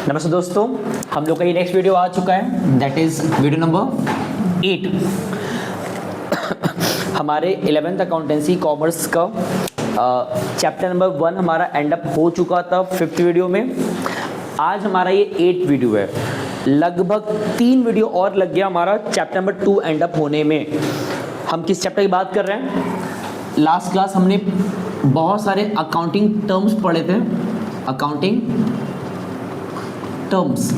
नमस्ते दोस्तों, हम लोग का ये नेक्स्ट वीडियो आ चुका है, दैट इज़ वीडियो नंबर 8 हमारे 11th अकाउंटेंसी कॉमर्स का चैप्टर नंबर 1 हमारा एंड अप हो चुका था 5th वीडियो में। आज हमारा ये 8th वीडियो है। लगभग 3 वीडियो और लग गया हमारा चैप्टर नंबर 2 एंड अप होने में। हम किस चैप्टर की बात कर रहे हैं? लास्ट क्लास हमने बहुत सारे अकाउंटिंग टर्म्स पढ़े थे, अकाउंटिंग टर्म्स,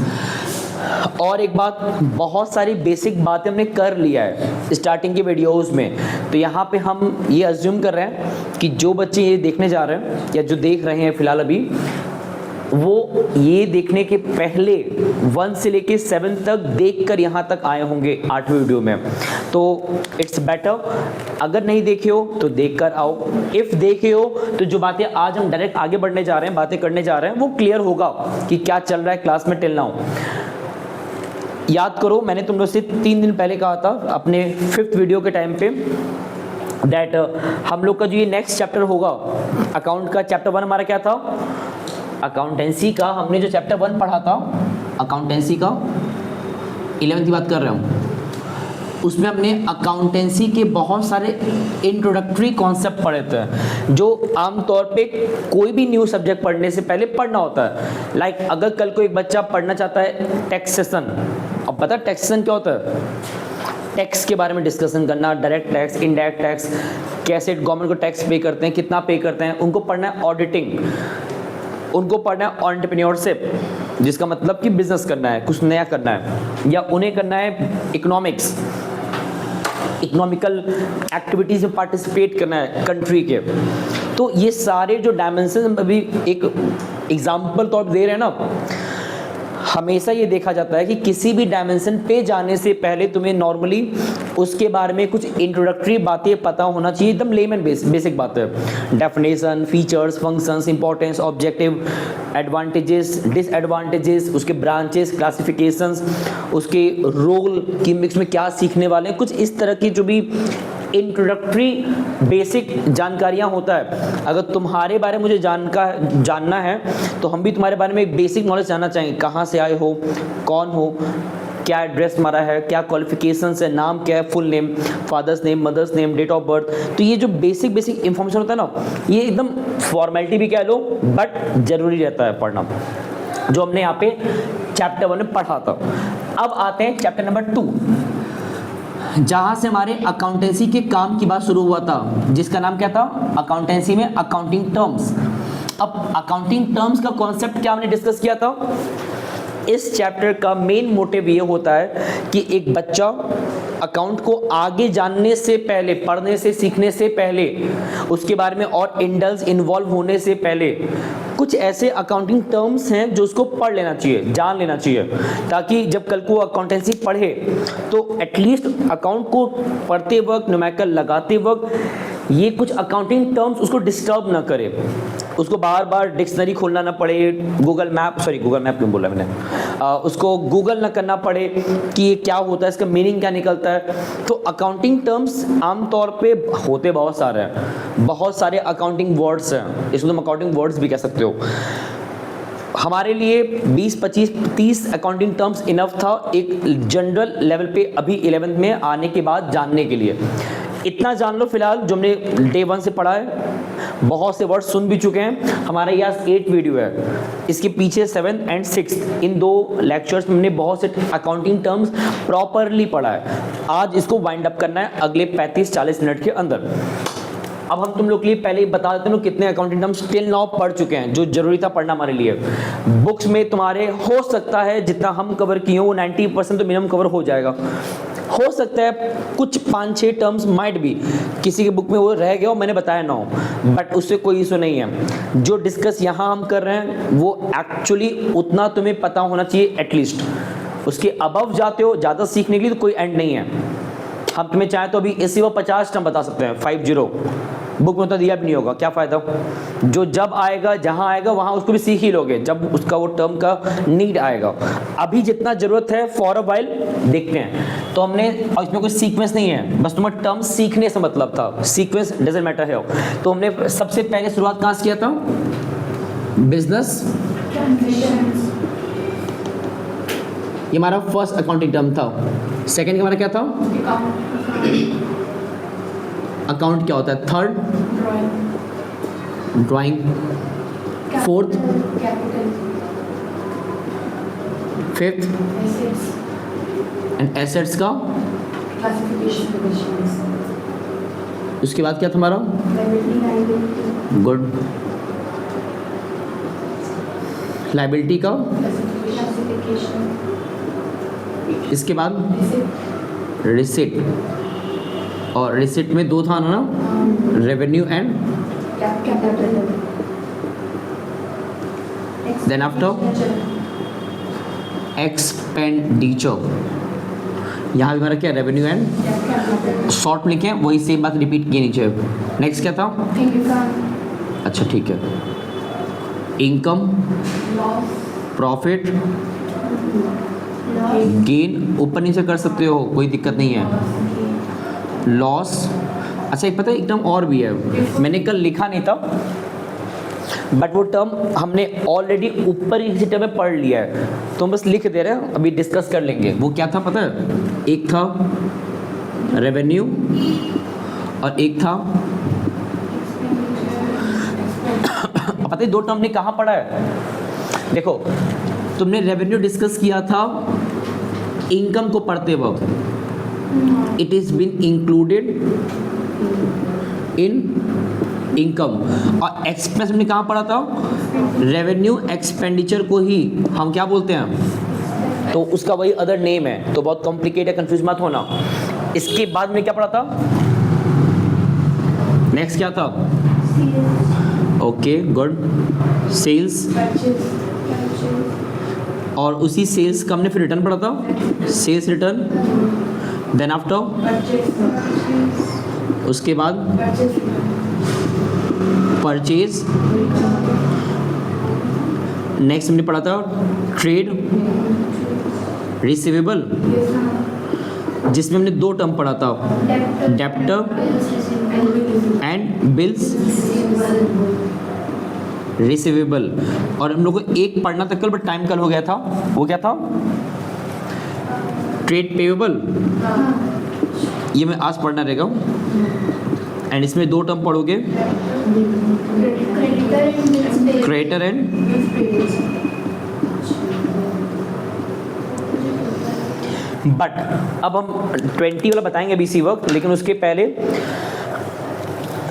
और एक बात, बहुत सारी बेसिक बातें हमने कर लिया है स्टार्टिंग के वीडियोस में। तो यहाँ पे हम ये अज्यूम कर रहे हैं कि जो बच्चे ये देखने जा रहे हैं या जो देख रहे हैं फिलहाल अभी, वो ये देखने के पहले 1 से लेके 7 तक देखकर यहाँ तक आए होंगे 8वीं वीडियो में। तो इट्स बेटर, अगर नहीं देखे हो तो देखकर आओ, इफ़ देखे हो तो जो बातें आज हम डायरेक्ट आगे बढ़ने जा रहे हैं, बातें करने जा रहे हैं, वो क्लियर होगा कि क्या चल रहा है क्लास में टिल नाउ। याद करो, मैंने तुम लोग से 3 दिन पहले कहा था अपने 5th वीडियो के टाइम पे दैट हम लोग का जो ये नेक्स्ट चैप्टर होगा अकाउंट का, चैप्टर 1 हमारा क्या था? अकाउंटेंसी का। हमने जो चैप्टर 1 पढ़ा था अकाउंटेंसी का, 11th की बात कर रहा हूँ, उसमें हमने अकाउंटेंसी के बहुत सारे इंट्रोडक्टरी कॉन्सेप्ट पढ़े थे जो आमतौर पे कोई भी न्यू सब्जेक्ट पढ़ने से पहले पढ़ना होता है। लाइक अगर कल को एक बच्चा पढ़ना चाहता है टैक्सेशन, अब पता है टैक्सेशन क्या होता है? टैक्स के बारे में डिस्कशन करना, डायरेक्ट टैक्स, इनडायरेक्ट टैक्स, कैसे गवर्नमेंट को टैक्स पे करते हैं, कितना पे करते हैं, उनको पढ़ना है ऑडिटिंग, उनको पढ़ना है एंटरप्रेन्योरशिप, जिसका मतलब कि बिजनेस करना है, कुछ नया करना है, या उन्हें करना है इकोनॉमिक्स, इकोनॉमिकल एक्टिविटीज में पार्टिसिपेट करना है कंट्री के। तो ये सारे जो डायमेंशन अभी एक एग्जाम्पल तौर पर दे रहे हैं ना, हमेशा ये देखा जाता है कि किसी भी डायमेंशन पे जाने से पहले तुम्हें नॉर्मली उसके बारे में कुछ इंट्रोडक्टरी बातें पता होना चाहिए, एकदम लेमन बेसिक बात है। Definition, features, functions, importance, objective, advantages, disadvantages, उसके ब्रांचेस, क्लासिफिकेशंस, उसके रोल की मिक्स में क्या सीखने वाले हैं, कुछ इस तरह की जो भी इंट्रोडक्टरी बेसिक जानकारियाँ होता है। अगर तुम्हारे बारे में मुझे जानना है तो हम भी तुम्हारे बारे में एक बेसिक नॉलेज जानना चाहेंगे। कहाँ से आए हो, कौन हो, क्या एड्रेस हमारा है, क्या क्वालिफिकेशंस है, नाम क्या है, full name, father's name, mother's name, date of birth. तो ये जो बेसिक इंफॉर्मेशन होता है ना, ये एकदम फॉर्मेलिटी भी कह लो बट जरूरी रहता है पढ़ना, जो हमने यहाँ पे चैप्टर 1 में पढ़ा था। अब आते हैं चैप्टर नंबर 2, जहां से हमारे अकाउंटेंसी के काम की बात शुरू हुआ था, जिसका नाम क्या था? अकाउंटेंसी में अकाउंटिंग टर्म्स। अब अकाउंटिंग टर्म्स का कॉन्सेप्ट क्या हमने डिस्कस किया था? इस चैप्टर का मेन मोटिव ये होता है कि एक बच्चा अकाउंट को आगे जानने से पहले, पढ़ने से सीखने से पहले, उसके बारे में और इन्वॉल्व होने से पहले कुछ ऐसे अकाउंटिंग टर्म्स हैं जो उसको पढ़ लेना चाहिए, जान लेना चाहिए, ताकि जब कल को अकाउंटेंसी पढ़े तो एटलीस्ट अकाउंट को पढ़ते वक्त, न्यूमेरिकल लगाते वक्त ये कुछ अकाउंटिंग टर्म्स उसको डिस्टर्ब ना करे, उसको बार बार डिक्शनरी खोलना ना पड़े, गूगल मैप क्यों बोला मैंने, उसको गूगल ना करना पड़े कि ये क्या होता है, इसका मीनिंग क्या निकलता है। तो अकाउंटिंग टर्म्स आमतौर पे होते बहुत सारे हैं, बहुत सारे अकाउंटिंग वर्ड्स हैं, इसको तुम अकाउंटिंग वर्ड्स भी कह सकते हो। हमारे लिए 20, 25, 30 अकाउंटिंग टर्म्स इनफ था एक जनरल लेवल पे अभी 11th में आने के बाद जानने के लिए। इतना जान लो फिलहाल जो हमने डे 1 से पढ़ा है, बहुत से वर्ड सुन भी चुके हैं। हमारे यहाँ 8 वीडियो है, इसके पीछे 7th and 6th, in 2 lectures में हमने बहुत से अकाउंटिंग टर्म्स प्रॉपरली पढ़ा है। आज इसको वाइंड अप करना है अगले 35-40 मिनट के अंदर। अब हम तुम लोग के लिए पहले ही बता देते हैं कितने अकाउंटिंग टर्म्स टिल नाउ पढ़ चुके हैं जो जरूरी था पढ़ना हमारे लिए। बुक्स में तुम्हारे हो सकता है जितना हम कवर किए हो 90% तो मिनिमम कवर हो जाएगा। हो सकता है कुछ 5-6 टर्म्स माइट भी किसी के बुक में वो रह गया हो, मैंने बताया ना हो, बट उससे कोई इशू नहीं है। जो डिस्कस यहाँ हम कर रहे हैं वो एक्चुअली उतना तुम्हें पता होना चाहिए एटलीस्ट। उसके अबव जाते हो ज़्यादा सीखने के लिए तो कोई एंड नहीं है। हम तुम्हें चाहे तो अभी इसी वो 50 टर्म बता सकते हैं, 50 बुक में तो दिया भी नहीं होगा, क्या फ़ायदा। जो जब आएगा, जहाँ आएगा वहाँ उसको भी सीख ही लोगे जब उसका वो टर्म का नीड आएगा। अभी जितना ज़रूरत है फॉर अ वाइल देखते हैं। तो हमने, और इसमें कोई सीक्वेंस नहीं है, बस तुम्हें टर्म सीखने से मतलब था, सीक्वेंस डजंट मैटर है। तो हमने सबसे पहले शुरुआत कहाँ से किया था? बिजनेस ये हमारा फर्स्ट अकाउंटिंग टर्म था। सेकंड हमारा क्या था? अकाउंट क्या होता है? Third drawing, fourth, fifth and assets का। उसके बाद क्या था हमारा? गुड, लायबिलिटी का। इसके बाद रिसिट, और रिसिट में दो था ना, revenue and then after expenditure. यहाँ भी हमारा क्या? रेवेन्यू एंड शॉर्ट में लिखे, वही सेम बात रिपीट की नीचे। नेक्स्ट क्या था? अच्छा ठीक है, इनकम, प्रॉफिट, गेन, ऊपर नीचे कर सकते हो, कोई दिक्कत नहीं है। लॉस, अच्छा एक पता है एक टर्म और भी है, मैंने कल लिखा नहीं था बट वो टर्म हमने ऑलरेडी ऊपर ही टर्म में पढ़ लिया है, तो हम बस लिख दे रहे हैं, अभी डिस्कस कर लेंगे। वो क्या था पता है? एक था रेवेन्यू और एक था पता है दो टर्म ने कहाँ पढ़ा है? देखो, तुमने रेवेन्यू डिस्कस किया था इनकम को पढ़ते वक्त, it is been included in income, और एक्सपेंस हमने कहाँ पढ़ा था? रेवेन्यू एक्सपेंडिचर को ही हम क्या बोलते हैं? तो उसका वही अदर नेम है, तो बहुत कॉम्प्लिकेट है, कंफ्यूज मत होना। इसके बाद में क्या पढ़ा था? नेक्स्ट क्या था? ओके गुड, सेल्स, और उसी सेल्स का हमने फिर रिटर्न पढ़ा था, सेल्स रिटर्न, देन आफ्टर उसके बाद परचेज, नेक्स्ट हमने पढ़ा था ट्रेड रिसीवेबल, जिसमें हमने दो टर्म पढ़ा था, डेब्टर एंड बिल्स रिसीवेबल, और हम लोग को एक पढ़ना था कल बट टाइम कल हो गया था, वो क्या था? ट्रेड पेएबल, ये मैं आज पढ़ना रहेगा, एंड इसमें दो टर्म पढ़ोगे, क्रेडिटर एंड बट। अब हम 20 वाला बताएंगे अभी इसी वक्त, लेकिन उसके पहले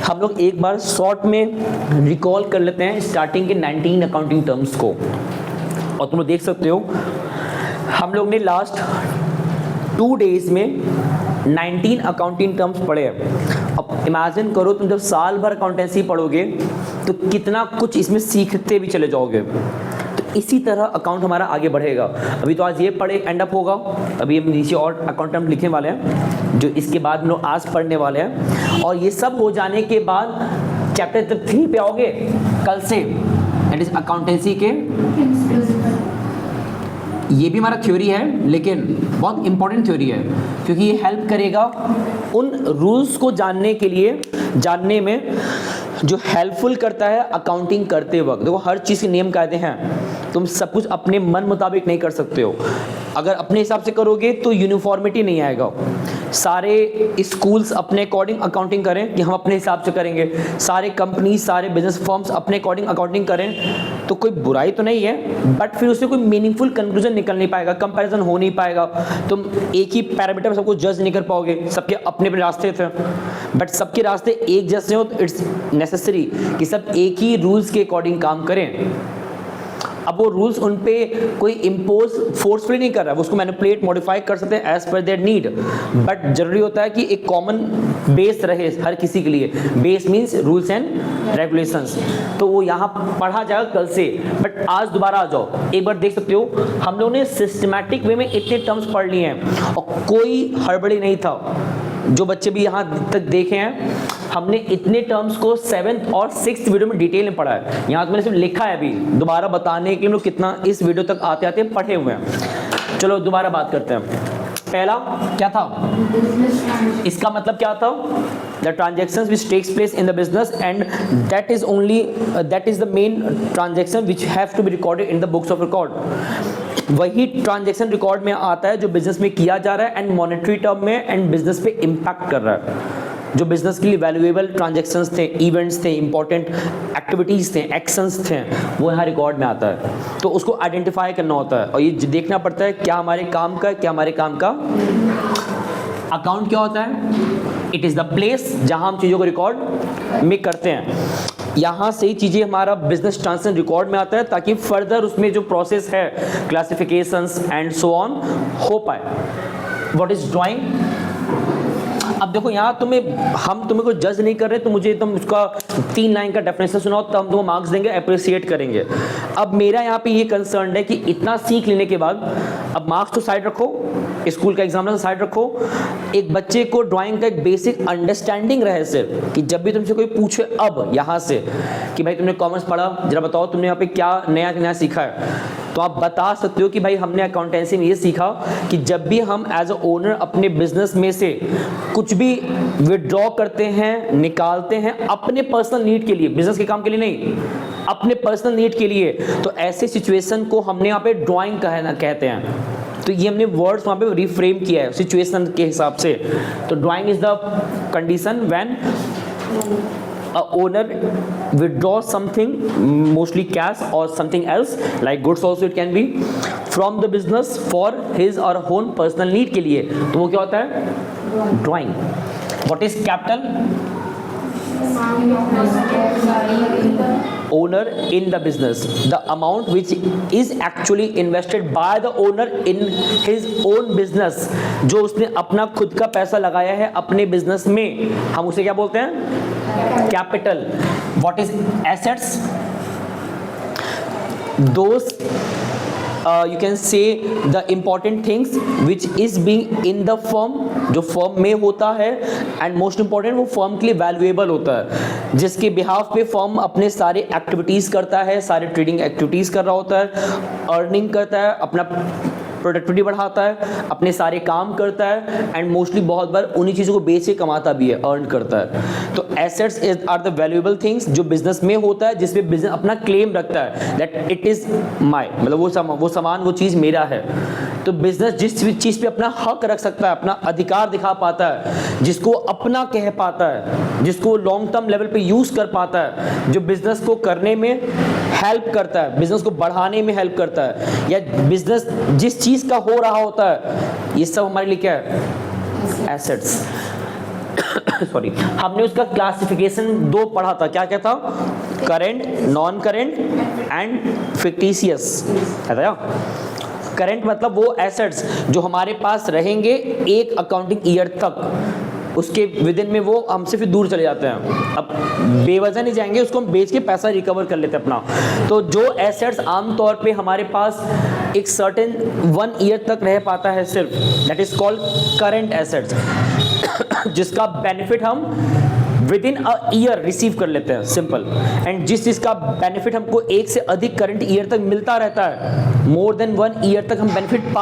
हम लोग एक बार शॉर्ट में रिकॉल कर लेते हैं स्टार्टिंग के 19 अकाउंटिंग टर्म्स को। और तुम लोग देख सकते हो हम लोग ने लास्ट 2 डेज में 19 अकाउंटिंग टर्म्स पढ़े हैं। अब इमेजिन करो तुम जब साल भर अकाउंटेंसी पढ़ोगे तो कितना कुछ इसमें सीखते भी चले जाओगे। तो इसी तरह अकाउंट हमारा आगे बढ़ेगा। अभी तो आज ये पढ़े एंड अप होगा, अभी हम नीचे और अकाउंट टर्म लिखने वाले हैं जो इसके बाद हम लोग आज पढ़ने वाले हैं। और ये सब हो जाने के बाद चैप्टर 3 पे आओगे कल से, दैट इज अकाउंटेंसी के। ये भी हमारा थ्योरी है लेकिन बहुत इंपॉर्टेंट थ्योरी है, क्योंकि ये हेल्प करेगा उन रूल्स को जानने के लिए, जानने में जो हेल्पफुल करता है अकाउंटिंग करते वक्त। देखो हर चीज़ के नियम कायदे हैं, तुम सब कुछ अपने मन मुताबिक नहीं कर सकते हो। अगर अपने हिसाब से करोगे तो यूनिफॉर्मिटी नहीं आएगा। सारे स्कूल्स अपने अकॉर्डिंग अकाउंटिंग करें कि हम अपने हिसाब से करेंगे, सारे कंपनी सारे बिजनेस फर्म्स अपने अकॉर्डिंग अकाउंटिंग करें तो कोई बुराई तो नहीं है, बट फिर उससे कोई मीनिंगफुल कंक्लूजन निकल नहीं पाएगा, कंपैरिजन हो नहीं पाएगा। तुम एक ही पैरामीटर में सबको जज नहीं कर पाओगे, सबके अपने अपने रास्ते थे, बट सबके रास्ते एक जैसे हो तो इट्स नेसेसरी कि सब एक ही रूल्स के अकॉर्डिंग काम करें। अब वो रूल्स उन पे कोई इम्पोज फोर्सफुली नहीं कर रहा है, उसको मैनिपुलेट मॉडिफाई कर सकते हैं as per their need, but जरूरी होता है कि एक कॉमन बेस रहे हर किसी के लिए। Base means rules and regulations. तो वो यहाँ पढ़ा जाएगा कल से, बट आज दोबारा आ जाओ, एक बार देख सकते हो हम लोगों ने सिस्टमैटिक वे में इतने टर्म्स पढ़ लिए हैं और कोई हड़बड़ी नहीं था। जो बच्चे भी यहाँ तक देखे हैं, हमने इतने टर्म्स को 7th और 6th वीडियो में डिटेल में पढ़ा है। यहाँ तो मैंने सिर्फ लिखा है, अभी दोबारा बताने के लिए हम लोग कितना इस वीडियो तक आते आते पढ़े हुए हैं। चलो दोबारा बात करते हैं। पहला क्या था, इसका मतलब क्या था? The transactions which takes place in the business and that is the main transaction which have to be recorded in the books of record. वही ट्रांजैक्शन रिकॉर्ड में आता है जो बिजनेस में किया जा रहा है एंड मॉनेटरी टर्म में एंड बिजनेस पे इम्पैक्ट कर रहा है। जो बिजनेस के लिए वैल्यूएबल ट्रांजैक्शंस थे, इवेंट्स थे, इंपॉर्टेंट एक्टिविटीज़ थे, एक्शंस थे, वो यहाँ रिकॉर्ड में आता है। तो उसको आइडेंटिफाई करना होता है और ये देखना पड़ता है क्या हमारे काम का, क्या हमारे काम का। अकाउंट क्या होता है? इट इज़ द प्लेस जहाँ हम चीज़ों को रिकॉर्ड में करते हैं। यहाँ से ही चीज़ें हमारा बिजनेस ट्रांजेक्शन रिकॉर्ड में आता है ताकि फर्दर उसमें जो प्रोसेस है क्लासिफिकेशंस एंड सो ऑन हो पाए। What is drawing? अब देखो यहाँ हम तुम्हें को जज नहीं कर रहे, तो मुझे तुम उसका 3 लाइन का डेफिनेशन सुनाओ तो हम तुम्हें मार्क्स देंगे, अप्रिशिएट करेंगे। अब मेरा यहाँ पे ये कंसर्न है कि इतना सीख लेने के बाद अब मार्क्स तो साइड रखो, स्कूल का एग्जामिनेशन साइड रखो, एक बच्चे को ड्राइंग का एक बेसिक अंडरस्टैंडिंग रहे सिर्फ कि जब भी तुमसे कोई पूछे अब यहाँ से कि भाई तुमने कॉमर्स पढ़ा, जरा बताओ तुमने यहाँ पे क्या नया नया सीखा है, तो आप बता सकते हो कि भाई हमने अकाउंटेंसी में ये सीखा कि जब भी हम एज अ ओनर अपने बिजनेस में से कुछ भी विड्रॉ करते हैं, निकालते हैं अपने पर्सनल नीड के लिए, बिजनेस के काम के लिए नहीं, अपने पर्सनल नीड के लिए, तो ऐसे सिचुएशन को हमने यहाँ पे ड्राइंग कहते हैं। तो ये हमने वर्ड्स वहाँ पे रिफ्रेम किया है सिचुएशन के हिसाब से। तो drawing is the condition when a owner withdraw something, mostly cash or something else like goods also it can be, from the business for his or her own personal need के लिए, तो वो क्या होता है? Drawing. What is capital? Owner in the business, the amount which is actually invested by the owner in his own business, जो उसने अपना खुद का पैसा लगाया है अपने बिजनेस में, हम उसे क्या बोलते हैं? Capital. What is assets? Those you can say the important things which is being in the firm, जो फर्म में होता है एंड मोस्ट इंपॉर्टेंट वो फर्म के लिए वैल्यूएबल होता है, जिसके बिहाफ पे फर्म अपने सारे एक्टिविटीज़ करता है, सारे ट्रेडिंग एक्टिविटीज़ कर रहा होता है, अर्निंग करता है, अपना प्रोडक्टिविटी बढ़ाता है, अपने सारे काम करता है एंड मोस्टली बहुत बार उन्हीं चीज़ों को बेच के कमाता भी है, अर्न करता है। तो assets are the valuable things जो बिजनेस में होता है, जिसमें बिजनेस अपना क्लेम रखता है दैट इट इज़ माय, मतलब वो सामान वो चीज़ मेरा है। तो बिजनेस जिस चीज़ पे अपना हक रख सकता है, अपना अधिकार दिखा पाता है, जिसको अपना कह पाता है, जिसको लॉन्ग टर्म लेवल पे यूज़ कर पाता है, जो बिजनेस को करने में हेल्प करता है, बिजनेस को बढ़ाने में हेल्प करता है, या बिजनेस जिस चीज़ का हो रहा होता है, ये सब हमारे लिए क्या है? एसेट्स। सॉरी, हमने उसका क्लासिफिकेशन 2 पढ़ा था, क्या क्या था? Current, non current and fictitious, है था? करेंट मतलब वो एसेट्स जो हमारे पास रहेंगे एक अकाउंटिंग ईयर तक, उसके विद इन में वो हमसे फिर दूर चले जाते हैं, अब बेवजह नहीं जाएंगे, उसको हम बेच के पैसा रिकवर कर लेते हैं अपना। तो जो एसेट्स आमतौर पे हमारे पास एक सर्टेन 1 ईयर तक रह पाता है सिर्फ, that is called current assets, जिसका बेनिफिट हम with in a year receive कर लेते हैं, सिंपल। एंड जिस चीज़ का बेनिफिट हमको 1 से अधिक करंट ईयर तक मिलता रहता है, मोर देन 1 ईयर तक हम बेनिफिट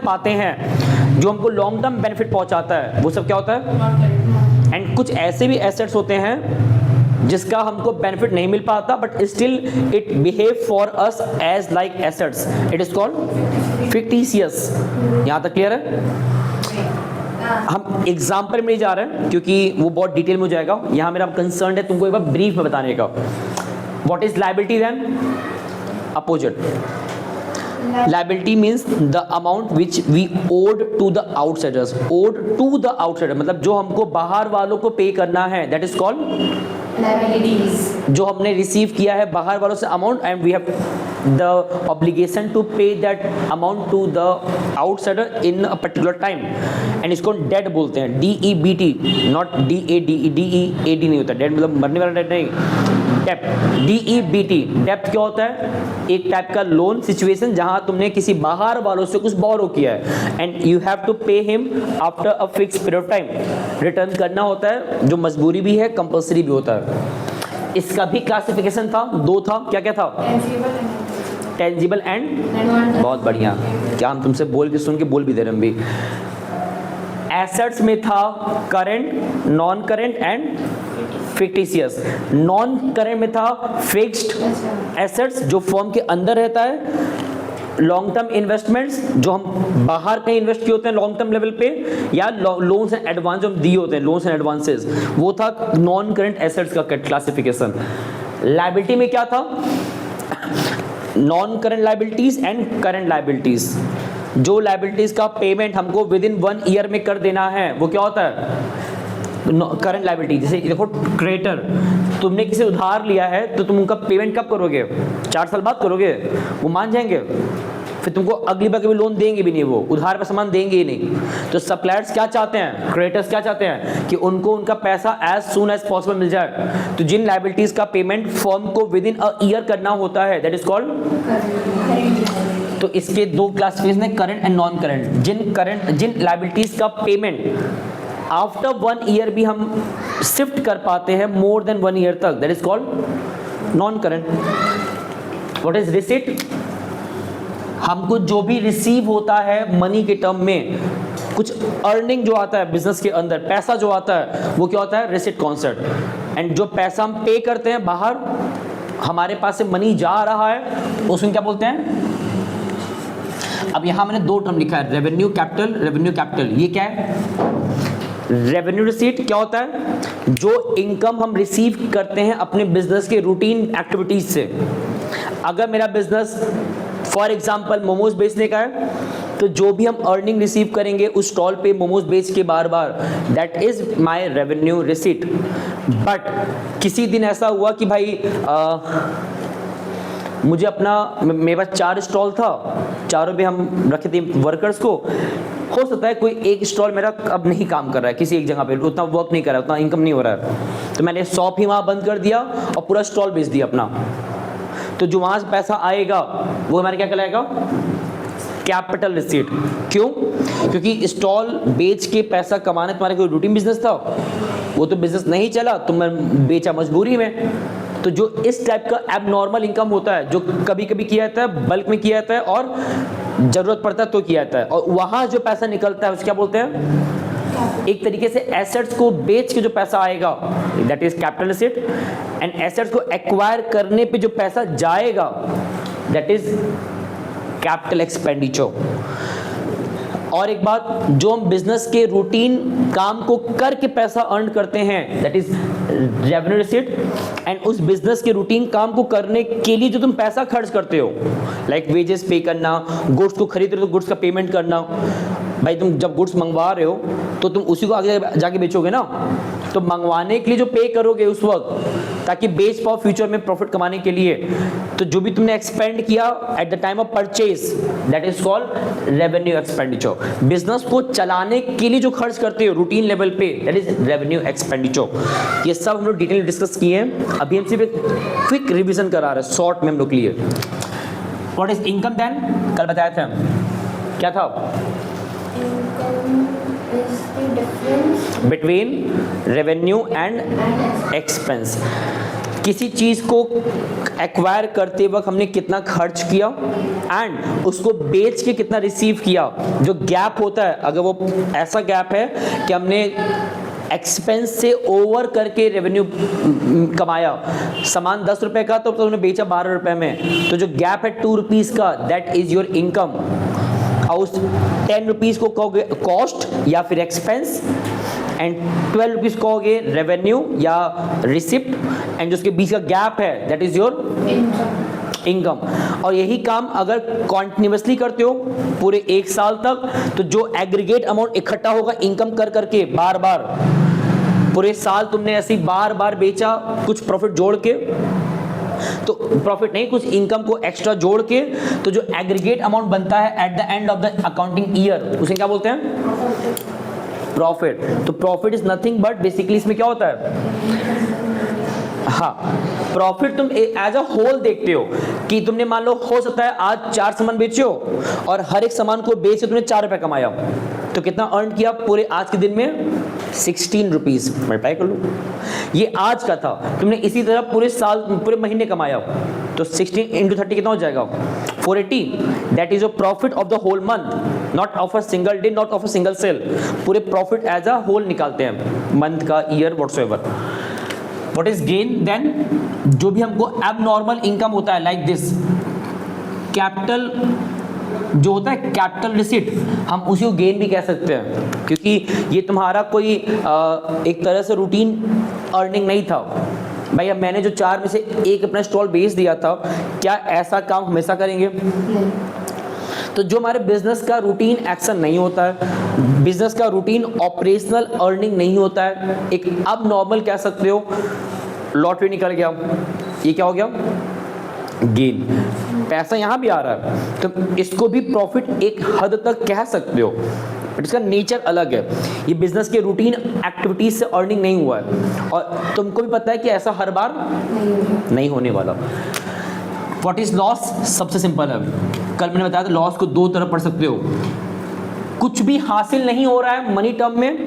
पाते हैं, जो हमको लॉन्ग टर्म बेनिफिट पहुंचाता है, वो सब क्या होता है? एंड कुछ ऐसे भी एसेट्स होते हैं जिसका हमको बेनिफिट नहीं मिल पाता but still it behave for us as like assets, it is called fictitious. यहाँ तक क्लियर है? हम एग्जाम्पल में नहीं जा रहे हैं क्योंकि वो बहुत डिटेल में हो जाएगा, यहाँ मेरा कंसर्न है तुमको एक बार ब्रीफ में बताने का। What is liability then? Opposite. Liability means the amount which we owed to the outsiders, owed to the outsider, मतलब जो हमको बाहर वालों को पे करना है, that is called liabilities। जो हमने रिसीव किया है बाहर वालों से amount and we have the obligation to pay that amount to the outsider in a particular time, and इसको डेट बोलते हैं, DEBT, नॉट DADE नहीं होता, डेट मतलब मरने वाला डेट नहीं, डेप्ट, DEBT। डेप्ट क्या होता है? एक टाइप का लोन सिचुएशन जहां तुमने किसी बाहर वालों से कुछ बोरो किया है and you have to pay him after a fix period of time, return करना होता है, जो मजबूरी भी है, कंपल्सरी भी होता है। इसका भी क्लासिफिकेशन था, 2 था, क्या क्या था? टेंजिबल एंड बहुत बढ़िया, क्या हम तुमसे बोल के सुन के बोल भी दे रहे हम भी। एसेट्स में था current, non current and fictitious. Non current में था फिक्स्ड एसेट्स जो फर्म के अंदर रहता है, लॉन्ग टर्म इन्वेस्टमेंट्स जो हम बाहर कहीं इन्वेस्ट किए होते हैं लॉन्ग टर्म लेवल पे, या लोन्स एंड एडवांस जो हम दिए होते हैं, लोन्स एंड एडवांसेस, वो था नॉन करंट एसेट्स का क्लासिफिकेशन। लायबिलिटी में क्या था? Non current liabilities and current liabilities. जो लायबिलिटीज का पेमेंट हमको विद इन 1 ईयर में कर देना है वो क्या होता है? Current liability. जैसे देखो क्रेडिटर, तुमने किसी उधार लिया है तो तुम उनका पेमेंट कब करोगे? 4 साल बाद करोगे, वो मान जाएंगे, फिर तुमको अगली बार कभी लोन देंगे भी नहीं, वो उधार पे सामान देंगे ही नहीं। तो सप्लायर्स क्या चाहते हैं, क्रेडिटर्स क्या चाहते हैं कि उनको उनका पैसा एज सून एज पॉसिबल मिल जाए। तो जिन लायबिलिटीज का पेमेंट फर्म को विद इन अ ईयर करना होता है दैट इज कॉल्ड। तो इसके 2 क्लासिफिकेशन है, करंट एंड नॉन करंट। जिन लायबिलिटीज का पेमेंट आफ्टर 1 ईयर भी हम शिफ्ट कर पाते हैं मोर देन 1 ईयर तक, that is called non current. What is receipt? हमको जो भी रिसीव होता है मनी के टर्म में, कुछ अर्निंग जो आता है बिजनेस के अंदर, पैसा जो आता है वो क्या होता है? Receipt concept. एंड जो पैसा हम पे करते हैं बाहर, हमारे पास से मनी जा रहा है, उसमें क्या बोलते हैं? अब यहां मैंने 2 टर्म लिखा है, रेवेन्यू कैपिटल। रेवेन्यू कैपिटल ये क्या है? रेवेन्यू रिसीट क्या होता है? जो इनकम हम रिसीव करते हैं अपने बिजनेस के रूटीन एक्टिविटीज से। अगर मेरा बिजनेस फॉर एग्जाम्पल मोमोज बेचने का है, तो जो भी हम अर्निंग रिसीव करेंगे उस स्टॉल पे मोमोज बेच के बार बार, that is my revenue receipt. But किसी दिन ऐसा हुआ कि भाई मुझे अपना, मेरे पास 4 स्टॉल था, चारों पे हम रखे थे वर्कर्स को। हो सकता है कोई एक स्टॉल मेरा अब नहीं काम कर रहा है, किसी एक जगह पे उतना वर्क नहीं कर रहा है, उतना इनकम नहीं हो रहा है, तो मैंने शॉप ही वहाँ बंद कर दिया और पूरा स्टॉल बेच दिया अपना। तो जो वहाँ से पैसा आएगा वो हमारे क्या कहलाएगा? Capital receipt. क्यों? क्योंकि स्टॉल बेच के पैसा कमाना तुम्हारा कोई रूटीन बिजनेस था, वो तो बिजनेस नहीं चला, तुमने बेचा मजबूरी में। तो जो इस टाइप का एबनॉर्मल इनकम होता है, जो कभी कभी किया जाता है, बल्क में किया जाता है और जरूरत पड़ता है तो किया जाता है, और वहाँ जो पैसा निकलता है उसे क्या बोलते हैं? एक तरीके से एसेट्स को बेच के जो पैसा आएगा that is capital receipt. And assets को एक्वायर करने पे जो पैसा जाएगा दैट इज कैपिटल एक्सपेंडिचर। और एक बात, जो हम बिजनेस के रूटीन काम को करके पैसा अर्न करते हैं that is revenue receipt. And उस बिजनेस के रूटीन काम को करने के लिए जो तुम पैसा खर्च करते हो, लाइक वेजेस पे करना, गुड्स को खरीद रहे हो तो गुड्स का पेमेंट करना। भाई तुम जब गुड्स मंगवा रहे हो तो तुम उसी को आगे जाके बेचोगे ना, तो मंगवाने के लिए जो पे करोगे उस वक्त ताकि बेच पाओ फ्यूचर में प्रॉफिट कमाने के लिए, तो जो भी तुमने एक्सपेंड किया eight the time of purchase that is called revenue expenditure. Business को चलाने के लिए जो खर्च करते हो रूटीन लेवल पे दैट इज रेवेन्यू एक्सपेंडिचर। ये सब हम लोग डिटेल डिस्कस किए हैं, अभी हम सिर्फ क्विक रिविजन करा रहे हैं, शॉर्ट में हम लोग clear. What is income then? कल बताया था क्या था? Between revenue and expense. किसी चीज को एक्वायर करते वक्त हमने कितना खर्च किया एंड उसको बेच के कितना रिसीव किया। जो गैप होता है, अगर वो ऐसा गैप है कि हमने एक्सपेंस से ओवर करके रेवेन्यू कमाया, सामान 10 रुपए का तो तुमने बेचा 12 रुपए में, तो जो गैप है 2 रुपीज का दैट इज योर इनकम। और उस 10 रुपीज को कहोगे कॉस्ट या फिर एक्सपेंस, एंड 12 रुपीज कहोगे रेवेन्यू या रिसिप्ट, एंड जिसके बीच का गैप है दैट इज योर इनकम। और यही काम अगर कॉन्टिन्यूसली करते हो पूरे 1 साल तक, तो जो एग्रीगेट अमाउंट इकट्ठा होगा इनकम कर करके बार बार, पूरे साल तुमने ऐसे बार बार बेचा, कुछ प्रॉफिट जोड़ के, तो प्रॉफिट नहीं कुछ इनकम को एक्स्ट्रा जोड़ के, तो जो एग्रीगेट अमाउंट बनता है at the end of the accounting year उसे क्या बोलते हैं? प्रॉफिट। तो profit is nothing but basically इसमें क्या होता है? हाँ, प्रॉफिट तुम एज अ होल देखते हो कि तुमने मान लो हो सकता है आज 4 सामान बेचे हो और हर एक सामान को बेच के तुमने 4 रुपए कमाया, तो कितना अर्न किया पूरे आज के दिन में? 16 रुपीज। मल्टीप्लाई कर लो, ये आज का था। तुमने इसी तरह पूरे साल पूरे महीने कमाया, तो 16 × 30 कितना हो जाएगा? 480। That is your profit of the whole month, not of a single day, not of a single sale. पूरे प्रॉफिट एज अ होल निकालते हैं, मंथ का, year, whatsoever. What is gain then? जो भी हमको एबनॉर्मल इनकम होता है like this capital जो होता है कैपिटल रिसीट, हम उसी को गेन भी कह सकते हैं, क्योंकि ये तुम्हारा कोई एक तरह से रूटीन अर्निंग नहीं था भाई। अब मैंने जो 4 में से एक अपना स्टॉल बेच दिया था, क्या ऐसा काम हमेशा करेंगे? नहीं। तो जो हमारे बिजनेस का रूटीन एक्शन नहीं होता है, बिजनेस का रूटीन ऑपरेशनल अर्निंग नहीं होता है, एक अब नॉर्मल कह सकते हो, लॉटरी निकल गया, ये क्या हो गया? गेन। पैसा यहां भी आ रहा है, तो इसको भी प्रॉफिट एक हद तक कह सकते हो, बट इसका नेचर अलग है। ये बिजनेस के रूटीन एक्टिविटीज से अर्निंग नहीं हुआ है, और तुमको भी पता है कि ऐसा हर बार नहीं होने वाला। What is loss? सबसे सिंपल है, कल मैंने बताया था लॉस को 2 तरफ पढ़ सकते हो। कुछ भी हासिल नहीं हो रहा है मनी टर्म में,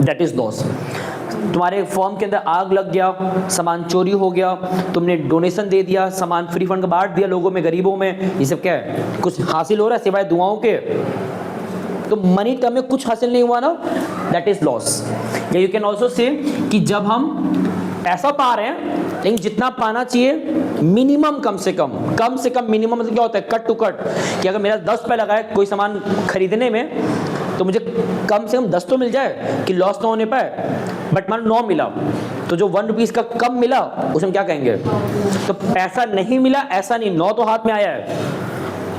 दैट इज लॉस। तुम्हारे फॉर्म के अंदर आग लग गया, सामान चोरी हो गया, तुमने डोनेशन दे दिया, सामान फ्री फंड का बांट दिया लोगों में, गरीबों में, ये सब क्या है? कुछ हासिल हो रहा है सिवाय दुआओं के? तो मनी टर्म में कुछ हासिल नहीं हुआ ना, दैट इज लॉस। या यू कैन ऑल्सो से कि जब हम पैसा पा रहे हैं लेकिन जितना पाना चाहिए मिनिमम, कम से कम मिनिमम, मतलब क्या होता है? कट टू कट, कि अगर मेरा 10 रुपये लगा है कोई सामान खरीदने में, तो मुझे कम से कम 10 तो मिल जाए कि लॉस ना होने पाए। बट मान 9 मिला, तो जो 1 रुपीज़ का कम मिला उसमें क्या कहेंगे? तो पैसा नहीं मिला ऐसा नहीं, 9 तो हाथ में आया है,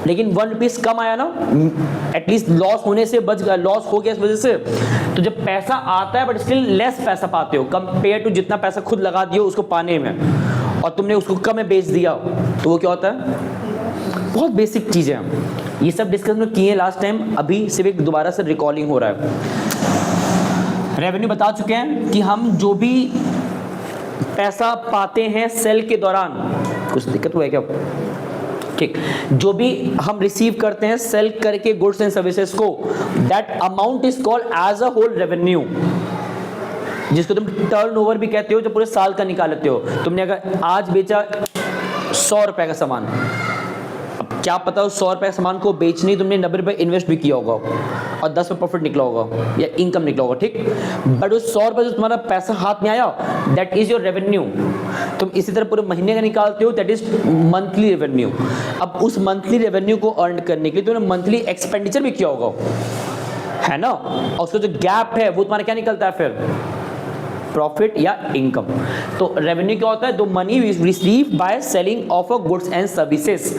लेकिन 1 रुपीज़ कम आया ना, एटलीस्ट लॉस होने से बच गया, लॉस हो गया इस वजह से। तो जब पैसा आता है बट स्टिल लेस पैसा पाते हो कंपेयर टू जितना पैसा खुद लगा दियो उसको पाने में, और तुमने उसको कम में बेच दिया, तो वो क्या होता है? बहुत बेसिक चीज़ें हैं, ये सब डिस्कस में किए लास्ट टाइम, अभी सिर्फ एक दोबारा से रिकॉलिंग हो रहा है। रेवेन्यू बता चुके हैं कि हम जो भी पैसा पाते हैं सेल के दौरान, कुछ दिक्कत हुआ है क्या? ठीक, जो भी हम रिसीव करते हैं सेल करके गुड्स एंड सर्विसेज को, that amount is called as a whole revenue, जिसको तुम टर्नओवर भी कहते हो, जो पूरे साल का निकाल लेते हो। तुमने अगर आज बेचा 100 रुपए का सामान, अब क्या पता उस 100 रुपए सामान को बेचने तुमने 90 रुपए इन्वेस्ट भी किया होगा और 10 रुपये प्रॉफिट निकला होगा या इनकम निकला होगा, ठीक, बट उस 100 रुपये जो तुम्हारा पैसा हाथ में आया, दैट इज योर रेवेन्यू। तुम इसी तरह पूरे महीने का निकालते हो, दैट इज मंथली रेवेन्यू। अब उस मंथली रेवेन्यू को अर्न करने के लिए तुमने मंथली एक्सपेंडिचर भी किया होगा, है ना, और उसका जो गैप है वो तुम्हारा क्या निकलता है फिर? प्रॉफिट या इनकम। तो रेवेन्यू क्या होता है? The money receive by selling of a goods and services.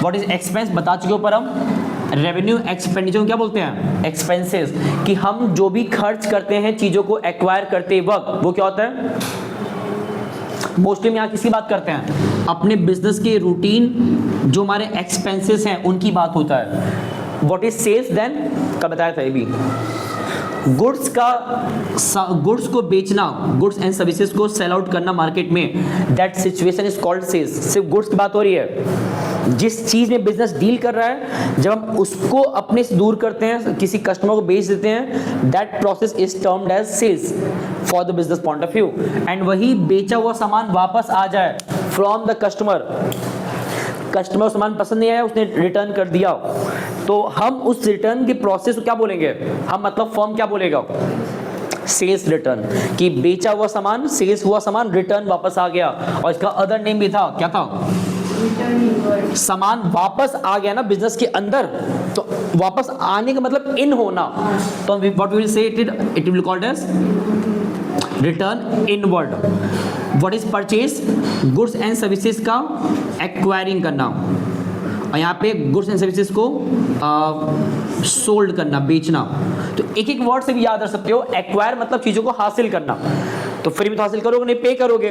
What is expense? बता चुके ऊपर हम। रेवेन्यू एक्सपेंडिचर क्या बोलते हैं? एक्सपेंसेस, कि हम जो भी खर्च करते हैं चीजों को एक्वायर करते वक्त, वो क्या होता है? मोस्टली हम यहाँ किसकी बात करते हैं? अपने बिजनेस के रूटीन जो हमारे एक्सपेंसेस हैं उनकी बात होता है। What is sales then? कल बताया था ये भी। गुड्स को बेचना, गुड्स एंड सर्विसेज को सेल आउट करना मार्केट में, that situation is called sales. सिर्फ गुड्स की बात हो रही है, जिस चीज में बिजनेस डील कर रहा है, जब हम उसको अपने से दूर करते हैं, किसी कस्टमर को बेच देते हैं, that process is termed as sales for the business point of view. And वही बेचा हुआ सामान वापस आ जाए फ्रॉम द कस्टमर, कस्टमर सामान पसंद नहीं आया, उसने रिटर्न कर दिया, तो हम उस रिटर्न के प्रोसेस को क्या बोलेंगे? हम मतलब फर्म क्या बोलेगा? सेल्स रिटर्न, कि बेचा हुआ सामान, सेल्स हुआ सामान, रिटर्न वापस आ गया। और इसका अदर नेम भी था, क्या था? सामान वापस आ गया ना बिजनेस के अंदर, तो वापस आने का मतलब इन होना, तो what we will say it will called as return inward. What is purchase? Goods and services का एक्वायरिंग करना, और यहाँ पे गुड्स एंड सर्विसेज को सोल्ड करना, बेचना। तो एक एक वर्ड से भी याद रख सकते हो। एक्वायर मतलब चीज़ों को हासिल करना, तो फ्री में तो हासिल करोगे नहीं, पे करोगे।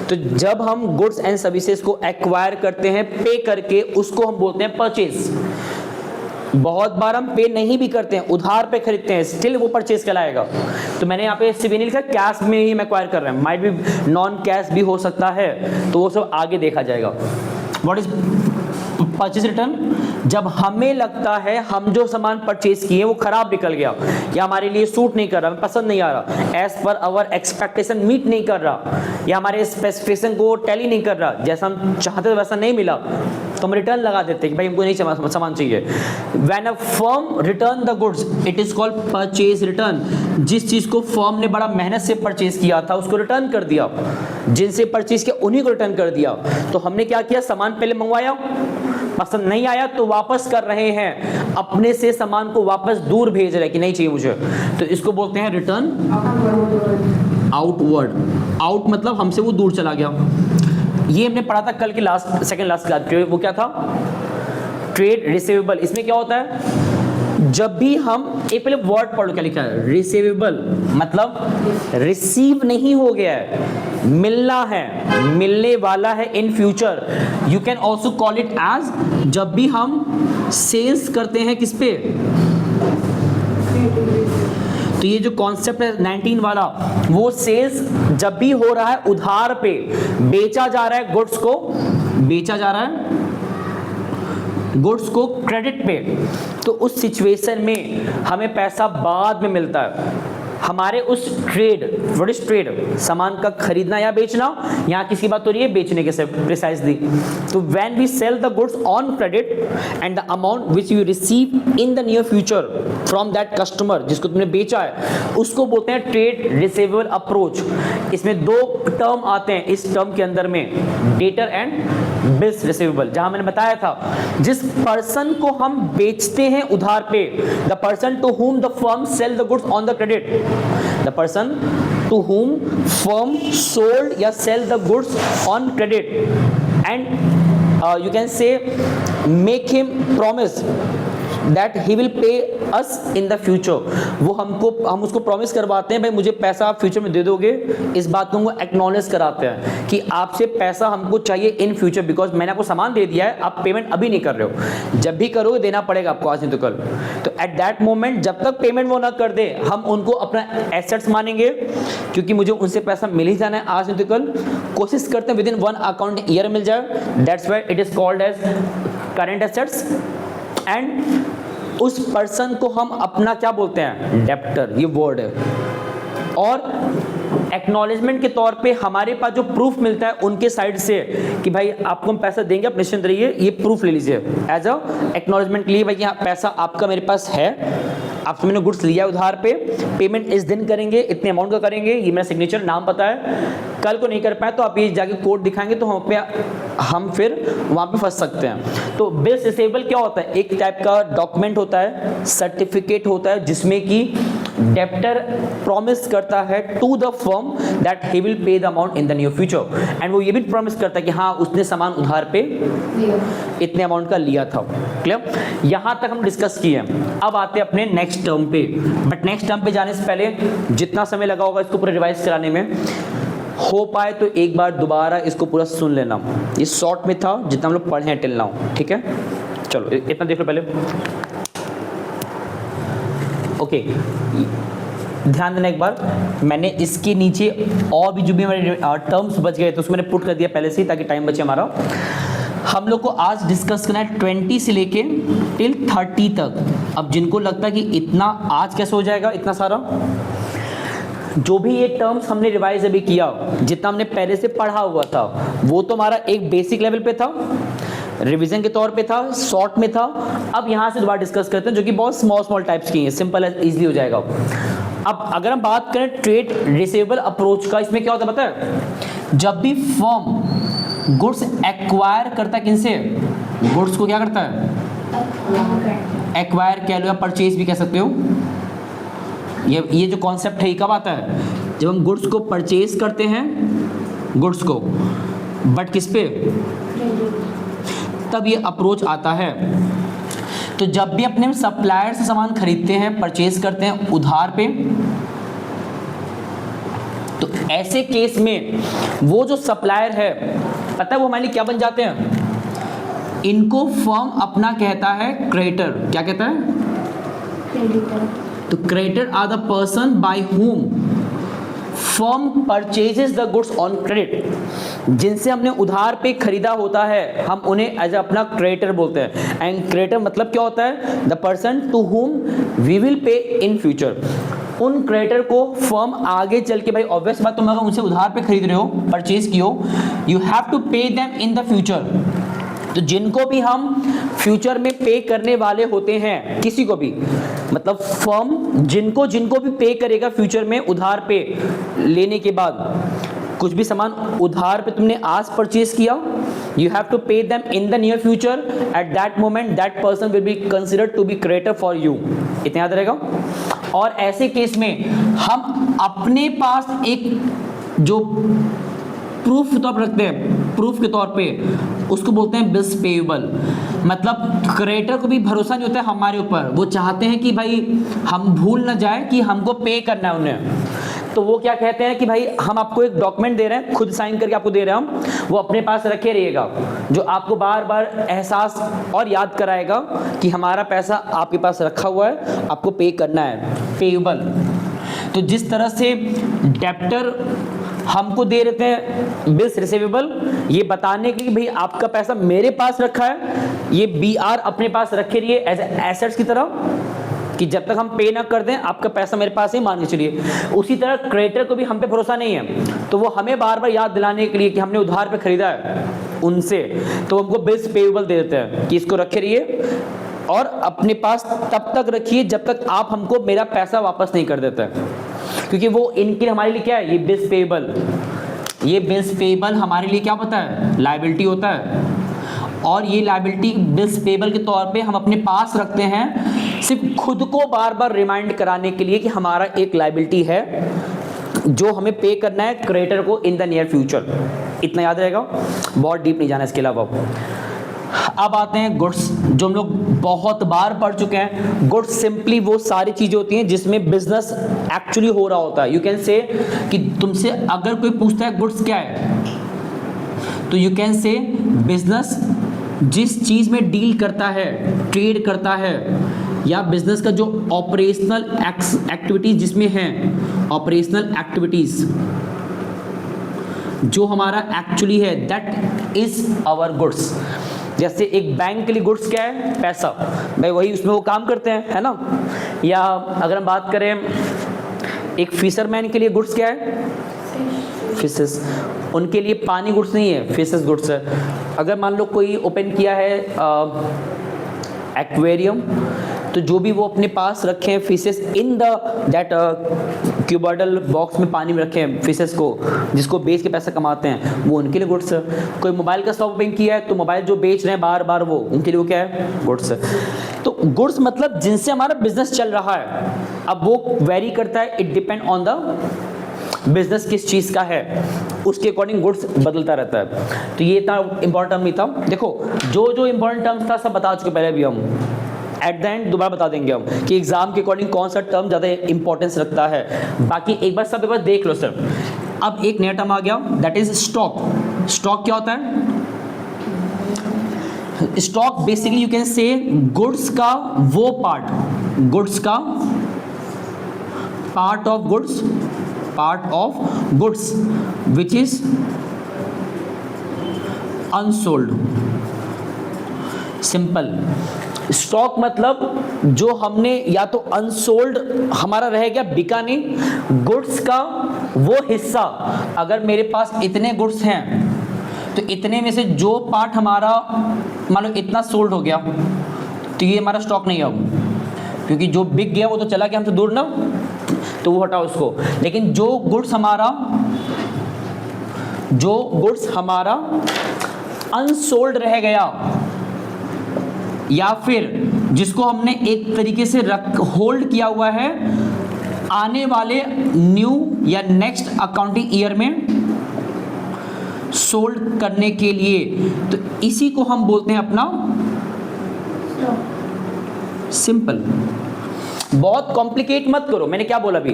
तो जब हम गुड्स एंड सर्विसेज को एक्वायर करते हैं पे करके, उसको हम बोलते हैं परचेज। बहुत बार हम पे नहीं भी करते हैं, उधार पे खरीदते हैं, स्टिल वो परचेज कहलाएगा। तो मैंने यहाँ पे सिविल लिखा, कैश में ही हम एक्वायर कर रहे हैं, माइट भी नॉन कैश भी हो सकता है, तो वो सब आगे देखा जाएगा। What is purchase return? जब हमें लगता है हम जो सामान परचेज किए वो खराब निकल गया, या हमारे लिए सूट नहीं कर रहा, हमें पसंद नहीं आ रहा, as per hour expectation meet नहीं कर रहा, या हमारे स्पेसिफिकेशन को टैली नहीं कर रहा, जैसा हम चाहते थे वैसा नहीं मिला, तो हम रिटर्न लगा देते हैं कि भाई हमको नहीं सामान चाहिए। When a firm return the goods, it is called purchase return. जिस चीज को फर्म ने बड़ा मेहनत से परचेज किया था उसको रिटर्न कर दिया, जिनसे परचेज किया उन्हीं को रिटर्न कर दिया। तो हमने क्या किया? सामान पहले मंगवाया, पसंद नहीं आया तो वापस कर रहे हैं, अपने से सामान को वापस दूर भेज रहे हैं कि नहीं चाहिए मुझे, तो इसको बोलते हैं रिटर्न आउटवर्ड। आउट मतलब हमसे वो दूर चला गया। ये हमने पढ़ा था कल की सेकंड लास्ट क्लास, वो क्या था, ट्रेड रिसीवेबल। इसमें क्या होता है, जब भी हम एक पहले वर्ड पढ़ लो क्या लिखा है, रिसीवेबल मतलब रिसीव नहीं हो गया है, मिलना है, मिलने वाला है in future. You can also call it as, जब भी हम सेल्स करते हैं किस पे, तो ये जो कॉन्सेप्ट है 19 वाला, वो सेल्स जब भी हो रहा है उधार पे, बेचा जा रहा है गुड्स को, बेचा जा रहा है गुड्स को क्रेडिट पे, तो उस सिचुएशन में हमें पैसा बाद में मिलता है। हमारे उस ट्रेड, व्हाट इज ट्रेड, सामान का खरीदना या बेचना, यहाँ किसकी बात हो रही है, बेचने के से प्रिसाइजली। तो when we sell the goods on credit and the amount which you receive in the near future from that customer, जिसको तुमने बेचा है, उसको बोलते हैं ट्रेड रिसीवेबल अप्रोच। इसमें दो टर्म आते हैं इस टर्म के अंदर में, डेटर एंड बिल्स रिसीवेबल। जहां मैंने बताया था जिस पर्सन को हम बेचते हैं उधार पे, the person to whom the firm sell the goods on the credit, the person to whom firm sold या sell the goods on credit, and you can say make him promise that he will pay us in the future। वो हम उसको promise करवाते हैं, भाई मुझे पैसा आप फ्यूचर में दे दोगे, इस बात को हम एक्नॉलेज कराते हैं कि आपसे पैसा हमको चाहिए इन फ्यूचर, बिकॉज मैंने आपको सामान दे दिया है, आप पेमेंट अभी नहीं कर रहे हो, जब भी करोगे देना पड़ेगा आपको, आज नहीं तो कल। तो एट दैट मोमेंट जब तक पेमेंट वो ना कर दे, हम उनको अपना एसेट्स मानेंगे, क्योंकि मुझे उनसे पैसा मिल ही जाना है आज नहीं तो कल। कोशिश करते हैं विद इन 1 अकाउंट ईयर मिल जाए, that's why it is called as current assets. And उस पर्सन को हम अपना क्या बोलते हैं, डेप्टर, ये वर्ड है। और एक्नॉलेजमेंट के तौर पे हमारे पास जो प्रूफ मिलता है उनके साइड से कि भाई आपको हम पैसा देंगे, आप निश्चिंत रहिए, ये प्रूफ ले लीजिए एज अ एक्नॉलेजमेंट के लिए, भाई यहाँ पैसा आपका मेरे पास है, आपसे मैंने गुड्स लिया उधार पे, पेमेंट इस दिन करेंगे, इतने अमाउंट का करेंगे, ये मेरा सिग्नेचर, नाम पता है, कल को नहीं कर पाए तो आप ये जाके कोड दिखाएंगे तो हम फिर वहाँ पे फंस सकते हैं। तो बिल्स रिसीवेबल क्या होता है, एक टाइप का डॉक्यूमेंट होता है, सर्टिफिकेट होता है, जिसमें कि डेप्टर प्रॉमिस करता है to the firm that he will pay the amount in the near future, and वो ये भी प्रॉमिस करता है कि हाँ उसने सामान उधार पे इतने अमाउंट का लिया था। क्लियर, यहाँ तक हम डिस्कस किए। अब आते हैं अपने नेक्स्ट टर्म पे, बट नेक्स्ट टर्म पे जाने से पहले जितना समय लगा होगा इसको पूरा रिवाइज कराने में, हो पाए तो एक बार दोबारा इसको पूरा सुन लेना। ये शॉर्ट में था जितना हम लोग पढ़े हैं टिल नाउ, ठीक है। चलो इतना देख लो पहले। ओके, ध्यान देना एक बार, मैंने इसके नीचे और भी जो भी हमारे टर्म्स बच गए तो उसमें मैंने पुट कर दिया पहले से ही, ताकि टाइम बचे हमारा। हम लोग को आज डिस्कस करना है 20 से लेके टिल 30 तक। अब जिनको लगता है कि इतना आज कैसे हो जाएगा, इतना सारा जो भी ये टर्म्स हमने रिवाइज अभी किया, जितना हमने पहले से पढ़ा हुआ था, वो तो हमारा एक बेसिक लेवल पे था, रिवीजन के तौर पे था, शॉर्ट में था। अब यहाँ से दोबारा डिस्कस करते हैं जो कि बहुत स्मॉल टाइप्स की हैं, सिंपल है, इजीली हो जाएगा। अब अगर हम बात करें ट्रेड रिसीवेबल अप्रोच का, इसमें क्या होता है पता है, जब भी फर्म गुड्स एक्वायर करता है, किनसे, गुड्स को क्या करता है, एक्वायर कह लो या परचेज भी कह सकते हो। ये जो कॉन्सेप्ट है ये कब आता है, जब हम गुड्स को परचेज करते हैं, गुड्स को, बट किस पे, तब ये अप्रोच आता है। तो जब भी अपने सप्लायर से सामान खरीदते हैं, परचेज करते हैं उधार पे, तो ऐसे केस में वो जो सप्लायर है, पता है वो हमारे लिए क्या बन जाते हैं, इनको फर्म अपना कहता है क्रेडिटर। क्या कहता है, क्रेडिटर। तो creditor are the person by whom firm purchases the goods on credit, जिनसे हमने उधार पे खरीदा होता है, हम उन्हें एज अपना क्रेडिटर बोलते हैं। एंड क्रेडिटर मतलब क्या होता है, the person to whom we will pay in future. उन क्रेडिटर को फर्म आगे चल के, भाई ऑब्वियस बात, तुम अगर उनसे उधार पे खरीद रहे हो, परचेज किए हो, you have to pay them in the future. तो जिनको भी हम फ्यूचर में पे करने वाले होते हैं, किसी को भी, मतलब फर्म जिनको भी पे करेगा फ्यूचर में उधार पे लेने के बाद, कुछ भी सामान उधार पे तुमने आज परचेज किया, you have to pay them in the near future, at that moment that person will be considered to be creditor for you. इतना याद रहेगा। और ऐसे केस में हम अपने पास एक जो प्रूफ के तौर पर रखते हैं, प्रूफ के तौर पे उसको बोलते हैं बिल्स पेएबल। मतलब क्रेडिटर को भी भरोसा नहीं होता है हमारे ऊपर, वो चाहते हैं कि भाई हम भूल ना जाए कि हमको पे करना है उन्हें, तो वो क्या कहते हैं कि भाई हम आपको एक डॉक्यूमेंट दे रहे हैं, खुद साइन करके आपको दे रहे हैं हम, वो अपने पास रखे रहिएगा, जो आपको बार बार एहसास और याद कराएगा कि हमारा पैसा आपके पास रखा हुआ है, आपको पे करना है, पेएबल। तो जिस तरह से डेप्टर हमको दे देते हैं बिल्स रिसीवेबल, ये बताने के लिए भाई आपका पैसा मेरे पास रखा है, ये BR अपने पास रखे रहिए एज एसेट्स की तरह, कि जब तक हम पे ना कर दें आपका पैसा मेरे पास ही मान के चलिए। उसी तरह क्रेडिटर को भी हम पे भरोसा नहीं है, तो वो हमें बार बार याद दिलाने के लिए कि हमने उधार पे खरीदा है उनसे, तो हमको बिल्स पेएबल दे देते हैं कि इसको रखे रहिए और अपने पास तब तक रखिए जब तक आप हमको मेरा पैसा वापस नहीं कर देते, क्योंकि वो इनके हमारे लिए क्या है, ये बिल्स पेएबल, ये बिल्स पेएबल हमारे लिए क्या होता है, लायबिलिटी होता है। और ये लायबिलिटी बिल्स पेएबल के तौर पे हम अपने पास रखते हैं सिर्फ खुद को बार बार रिमाइंड कराने के लिए कि हमारा एक लायबिलिटी है जो हमें पे करना है क्रेडिटर को इन द नियर फ्यूचर। इतना याद रहेगा, बहुत डीप नहीं जाना इसके अलावा। अब आते हैं गुड्स, जो हम लोग बहुत बार पढ़ चुके हैं। गुड्स सिंपली वो सारी चीजें होती हैं जिसमें बिजनेस एक्चुअली हो रहा होता है। यू कैन से कि तुमसे अगर कोई पूछता है गुड्स क्या है, तो यू कैन से बिजनेस जिस चीज में डील करता है, ट्रेड करता है, या बिजनेस का जो ऑपरेशनल एक्टिविटीज जिसमें हैं, ऑपरेशनल एक्टिविटीज जो हमारा एक्चुअली है, दैट इज आवर गुड्स। जैसे एक बैंक के लिए गुड्स क्या है, पैसा, भाई वही उसमें वो काम करते हैं, है ना। या अगर हम बात करें एक फिशरमैन के लिए गुड्स क्या है, फिशेस, उनके लिए पानी गुड्स नहीं है, फिशेस गुड्स है। अगर मान लो कोई ओपन किया है एक्वेरियम, तो जो भी वो अपने पास रखे हैं fishes in the that क्यूबर्डल box में पानी में रखे हैं फिशेस को, जिसको बेच के पैसा कमाते हैं, वो उनके लिए गुड्स है। कोई मोबाइल का शॉप ओपन किया है, तो मोबाइल जो बेच रहे हैं बार बार वो, उनके लिए वो क्या है, गुड्स है। तो गुड्स मतलब जिनसे हमारा बिजनेस चल रहा है। अब वो वेरी करता है, it depend on the business किस चीज का है, उसके अकॉर्डिंग गुड्स बदलता रहता है। तो ये इतना इंपॉर्टेंट टर्म नहीं था। देखो जो जो इंपॉर्टेंट टर्म्स था सब बता चुके पहले भी हम, एट द एंड दोबारा बता देंगे हम कि एग्जाम के अकॉर्डिंग कौन सा टर्म ज़्यादा इंपॉर्टेंस रखता है। बाकी एक बार सब एक बार देख लो सर। अब एक नया टर्म आ गया, दैट इज स्टॉक। स्टॉक क्या होता है? स्टॉक बेसिकली यू कैन से गुड्स का वो पार्ट, गुड्स का part of goods, part of goods which is unsold. Simple. Stock मतलब जो हमने या तो अनसोल्ड हमारा रह गया, बिका नहीं, गुड्स का वो हिस्सा। अगर मेरे पास इतने गुड्स हैं तो इतने में से जो पार्ट हमारा मान लो इतना सोल्ड हो गया, तो ये हमारा स्टॉक नहीं है अब, क्योंकि जो बिक गया वो तो चला गया हमसे दूर ना, तो वो हटाओ उसको। लेकिन जो गुड्स हमारा अनसोल्ड रह गया, या फिर जिसको हमने एक तरीके से होल्ड किया हुआ है आने वाले न्यू या नेक्स्ट अकाउंटिंग ईयर में सोल्ड करने के लिए, तो इसी को हम बोलते हैं अपना सिंपल। बहुत कॉम्प्लिकेट मत करो। मैंने क्या बोला अभी,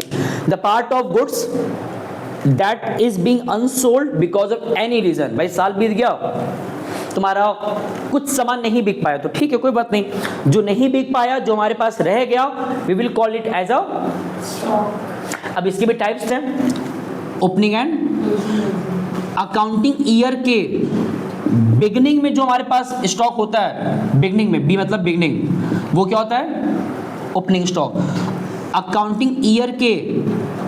the part of goods that is being unsold because of any reason. भाई साल बीत गया, तुम्हारा कुछ सामान नहीं बिक पाया, तो ठीक है कोई बात नहीं, जो नहीं बिक पाया, जो हमारे पास रह गया, we will call it as a stock. अब इसके भी टाइप्स हैं, ओपनिंग एंड अकाउंटिंग ईयर के बिगनिंग में जो हमारे पास स्टॉक होता है, बिगनिंग में, बी मतलब बिगनिंग, वो क्या होता है, ओपनिंग स्टॉक। अकाउंटिंग ईयर के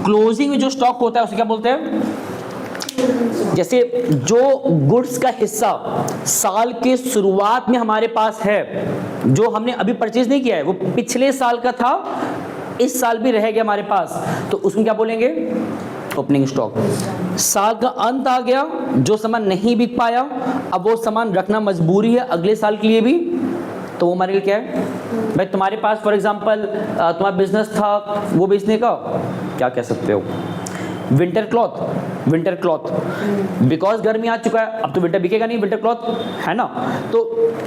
क्लोजिंग में जो स्टॉक होता है उसे क्या बोलते हैं? जैसे जो गुड्स का हिस्सा साल के शुरुआत में हमारे पास है, जो हमने अभी परचेज नहीं किया है, वो पिछले साल का था, इस साल भी रह गया हमारे पास, तो उसमें क्या बोलेंगे? Opening stock. साल का अंत आ गया, जो सामान नहीं बिक पाया, अब वो सामान रखना मजबूरी है अगले साल के लिए भी, तो वो हमारे लिए क्या है भाई, तुम्हारे पास फॉर एग्जांपल तुम्हारा बिजनेस था वो बेचने का, क्या कह सकते हो, विंटर क्लॉथ, बिकॉज गर्मी आ चुका है, अब तो विंटर बिकेगा नहीं, विंटर क्लॉथ है ना। तो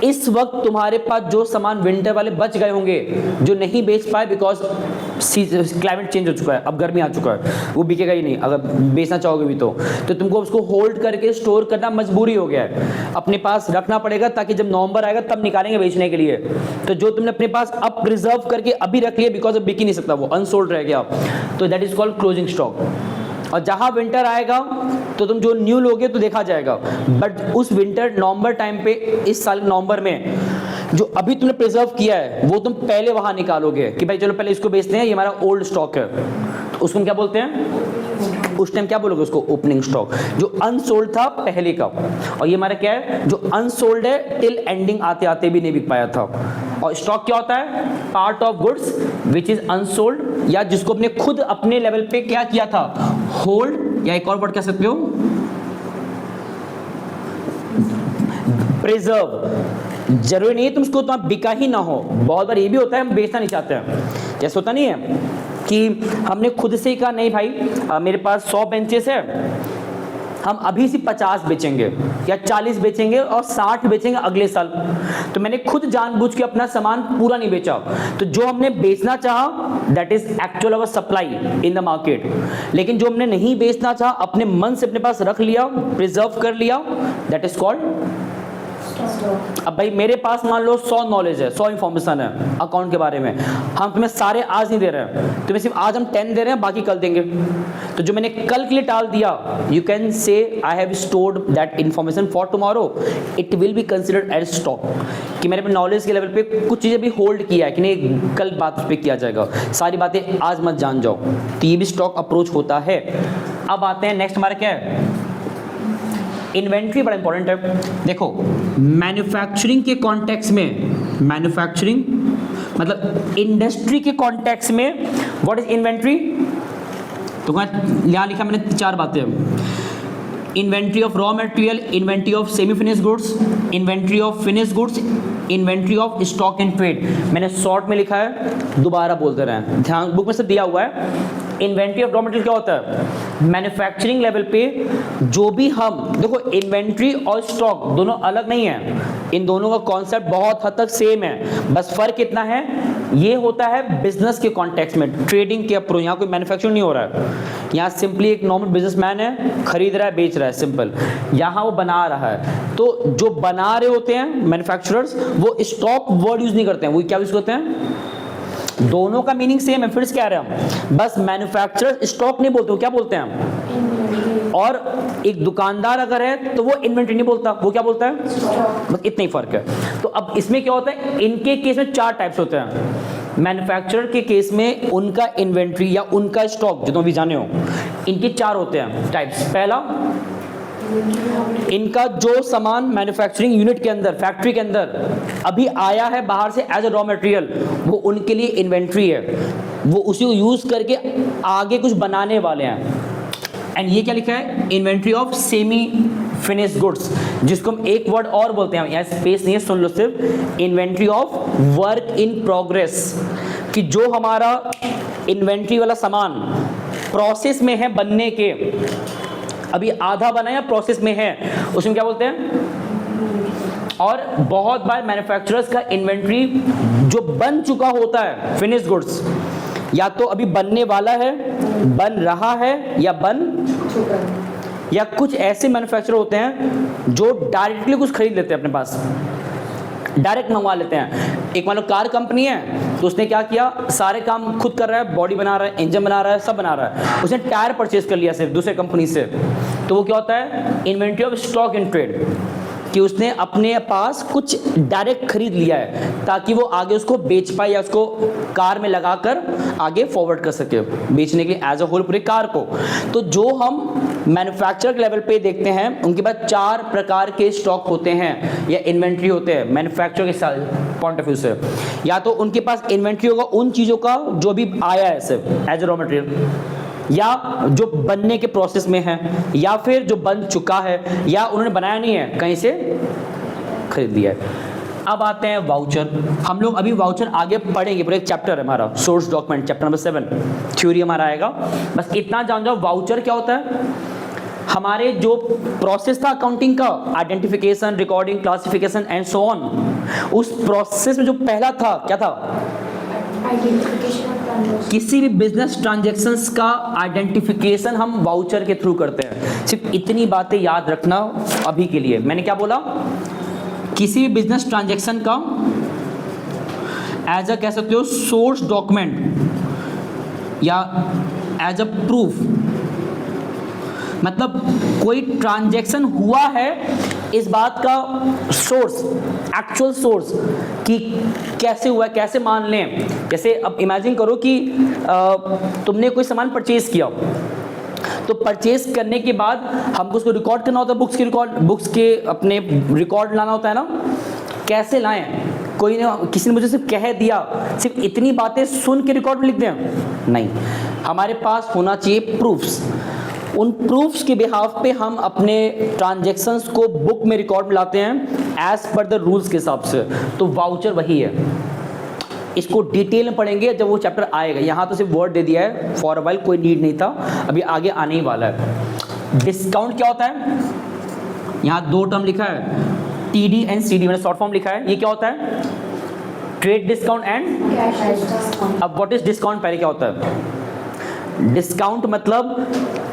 इस वक्त तुम्हारे पास जो सामान विंटर वाले बच गए होंगे, जो नहीं बेच पाए बिकॉज क्लाइमेट चेंज हो चुका है, अब गर्मी आ चुका है, वो बिकेगा ही नहीं अगर बेचना चाहोगे भी तो तुमको उसको होल्ड करके स्टोर करना मजबूरी हो गया है, अपने पास रखना पड़ेगा, ताकि जब नवंबर आएगा तब निकालेंगे बेचने के लिए। तो जो तुमने अपने पास अब प्रिजर्व करके अभी रख लिया, बिकॉज अब बिक ही नहीं सकता, वो अनसोल्ड रह गया, तो that is called closing stock. और जहां विंटर आएगा तो तुम जो न्यू लोगे तो देखा जाएगा, बट उस विंटर नवंबर टाइम पे, इस साल नवंबर में जो अभी तुमने प्रिजर्व किया है वो तुम पहले वहां निकालोगे कि भाई चलो पहले इसको बेचते हैं, ये हमारा ओल्ड स्टॉक है, तो उसको हम क्या बोलते हैं, उस टाइम क्या बोलोगे उसको, ओपनिंग स्टॉक, जो अनसोल्ड था पहले का। और ये हमारा क्या है, जो अनसोल्ड है टिल एंडिंग आते आते भी नहीं बिक पाया था। और स्टॉक क्या होता है, part of goods which is unsold, या जिसको अपने खुद अपने लेवल पे क्या किया था, होल्ड, या एक और वर्ड कह सकते हो प्रिजर्व। जरूरी नहीं है तुम उसको तो बिका ही ना हो, बहुत बार ये भी होता है हम बेचना नहीं चाहते हैं, जैसे होता नहीं है कि हमने खुद से ही कहा नहीं भाई मेरे पास 100 बेंचेस है, हम अभी से 50 बेचेंगे या 40 बेचेंगे और 60 बेचेंगे अगले साल। तो मैंने खुद जानबूझ के अपना सामान पूरा नहीं बेचा, तो जो हमने बेचना चाहा that is actual our supply in the market, लेकिन जो हमने नहीं बेचना चाहा अपने मन से अपने पास रख लिया, प्रिजर्व कर लिया, दैट इज कॉल्ड। अब भाई मेरे पास मान लो 100 नॉलेज है, 100 इंफॉर्मेशन है अकाउंट के बारे में, हम तुम्हें सारे आज नहीं दे रहे हैं, तुम्हें सिर्फ आज हम 10 दे रहे हैं, बाकी कल देंगे। तो जो मैंने कल के लिए टाल दिया, you can say I have stored that information for tomorrow, it will be considered as stock, कि मैंने अपने नॉलेज के लेवल पे कुछ चीजें भी होल्ड किया है कि नहीं कल बात उस पर किया जाएगा, सारी बातें आज मत जान जाओ, तो ये भी स्टॉक अप्रोच होता है। अब आते हैं नेक्स्ट, हमारा क्या है, इन्वेंट्री बड़ा इंपॉर्टेंट है। देखो मैन्युफैक्चरिंग के कॉन्टेक्स्ट में, मैन्युफैक्चरिंग मतलब इंडस्ट्री के कॉन्टेक्स्ट में व्हाट इज इन्वेंट्री, तो यहां लिखा मैंने 4 बातें, inventory of raw material, inventory of semi finish goods, inventory of finish goods, inventory of stock and trade. मैंने शॉर्ट में लिखा है, दोबारा बोलते रहे, ध्यान बुक में से दिया हुआ है। इन्वेंट्री ऑफ रॉ मटेरियल क्या होता है, मैन्युफैक्चरिंग लेवल पे जो भी हम, देखो इन्वेंट्री और स्टॉक दोनों अलग नहीं है, इन दोनों का कॉन्सेप्ट बहुत हद तक सेम है, बस फर्क कितना है, ये होता है बिजनेस के कॉन्टेक्स्ट में, ट्रेडिंग के अप्रोच, यहाँ कोई मैन्युफैक्चरिंग नहीं हो रहा है, यहाँ सिंपली एक नॉर्मल बिजनेसमैन है, खरीद रहा है बेच रहा है, सिंपल। यहाँ वो बना रहा है, तो जो बना रहे होते हैं मैन्युफैक्चरर्स वो स्टॉक वर्ड यूज नहीं करते हैं, वो क्या यूज करते हैं, दोनों का मीनिंग सेम है, फिर से कह रहे हैं हम, बस मैन्युफैक्चरर स्टॉक नहीं बोलते, वो क्या बोलते हैं हम, और एक दुकानदार अगर है तो वो इन्वेंट्री नहीं बोलता, वो क्या बोलता है, बस इतना ही फर्क है। तो अब इसमें क्या होता है, इनके केस में 4 टाइप्स होते हैं। मैन्युफैक्चरर के केस में उनका इन्वेंट्री या उनका स्टॉक जो तुम भी जाने हो, इनके 4 होते हैं टाइप्स। पहला, इनका जो सामान मैन्युफैक्चरिंग यूनिट के अंदर, फैक्ट्री के अंदर अभी आया है बाहर से एज अ रॉ मटेरियल, वो उनके लिए इन्वेंट्री है, वो उसी को यूज करके आगे कुछ बनाने वाले हैं। एंड ये क्या लिखा है, inventory of semi finish goods, जिसको हम एक वर्ड और बोलते हैं, यहाँ स्पेस नहीं है, सुन लो सिर्फ, inventory of work in progress, कि जो हमारा इन्वेंट्री वाला सामान प्रोसेस में है बनने के, अभी आधा बना या प्रोसेस में है, उसमें क्या बोलते हैं। और बहुत बार मैन्युफैक्चरर्स का इन्वेंट्री जो बन चुका होता है फिनिश गुड्स, या तो अभी बनने वाला है, बन रहा है, या कुछ ऐसे मैन्युफैक्चरर होते हैं जो डायरेक्टली कुछ खरीद लेते हैं अपने पास, डायरेक्ट मंगवा लेते हैं। एक मान लो कार कंपनी है, तो उसने क्या किया, सारे काम खुद कर रहा है, बॉडी बना रहा है, इंजन बना रहा है, सब बना रहा है, उसने टायर परचेज कर लिया सिर्फ दूसरे कंपनी से, तो वो क्या होता है, inventory of stock in trade, कि उसने अपने पास कुछ डायरेक्ट खरीद लिया है ताकि वो आगे उसको बेच पाए या उसको कार में लगाकर आगे फॉरवर्ड कर सके बेचने के लिए एज अ होल पूरे कार को। तो जो हम मैन्युफैक्चरर के लेवल पे देखते हैं, उनके पास 4 प्रकार के स्टॉक होते हैं या इन्वेंट्री होते हैं मैन्युफैक्चरर के पॉइंट ऑफ व्यू से। या तो उनके पास इन्वेंट्री होगा उन चीज़ों का जो भी आया है सिर्फ एज अ रॉ मटेरियल, या जो बनने के प्रोसेस में है, या फिर जो बन चुका है, या उन्होंने बनाया नहीं है, कहीं से खरीद लिया है। अब आते हैं वाउचर। हम लोग अभी वाउचर आगे पढ़ेंगे, पूरा एक चैप्टर है हमारा source document, chapter number 7 theory हमारा आएगा। बस इतना जान जाओ वाउचर क्या होता है। हमारे जो प्रोसेस था अकाउंटिंग का, identification, recording, classification and so on, उस प्रोसेस में जो पहला था क्या था, किसी भी बिजनेस ट्रांजैक्शंस का आइडेंटिफिकेशन हम वाउचर के थ्रू करते हैं। सिर्फ इतनी बातें याद रखना अभी के लिए। मैंने क्या बोला, किसी भी बिजनेस ट्रांजैक्शन का एज अ कह सकते हो सोर्स डॉक्यूमेंट या एज अ प्रूफ, मतलब कोई ट्रांजैक्शन हुआ है, इस बात का सोर्स, एक्चुअल सोर्स कि कैसे हुआ है, कैसे मान लें। जैसे अब इमेजिन करो कि तुमने कोई सामान परचेज किया, तो परचेज करने के बाद हमको उसको रिकॉर्ड करना होता है, बुक्स के अपने रिकॉर्ड लाना होता है ना। कैसे लाएं, कोई ने किसी ने मुझे सिर्फ कह दिया, सिर्फ इतनी बातें सुन के रिकॉर्ड में लिख दें, नहीं, हमारे पास होना चाहिए प्रूफ्स। उन प्रूफ्स के बिहाफ पे हम अपने ट्रांजैक्शंस को बुक में रिकॉर्ड में लाते हैं एज पर द रूल्स के हिसाब से। तो वाउचर वही है, इसको डिटेल में पढ़ेंगे जब वो चैप्टर आएगा। यहाँ तो सिर्फ वर्ड दे दिया है, फॉर अ व्हाइल कोई नीड नहीं था, अभी आगे आने ही वाला है। डिस्काउंट क्या होता है, यहाँ दो टर्म लिखा है, टीडी एंड सीडी, मैंने शॉर्ट फॉर्म लिखा है। ये क्या होता है, trade discount and cash discount. अब व्हाट इज डिस्काउंट, पहले क्या होता है डिस्काउंट, मतलब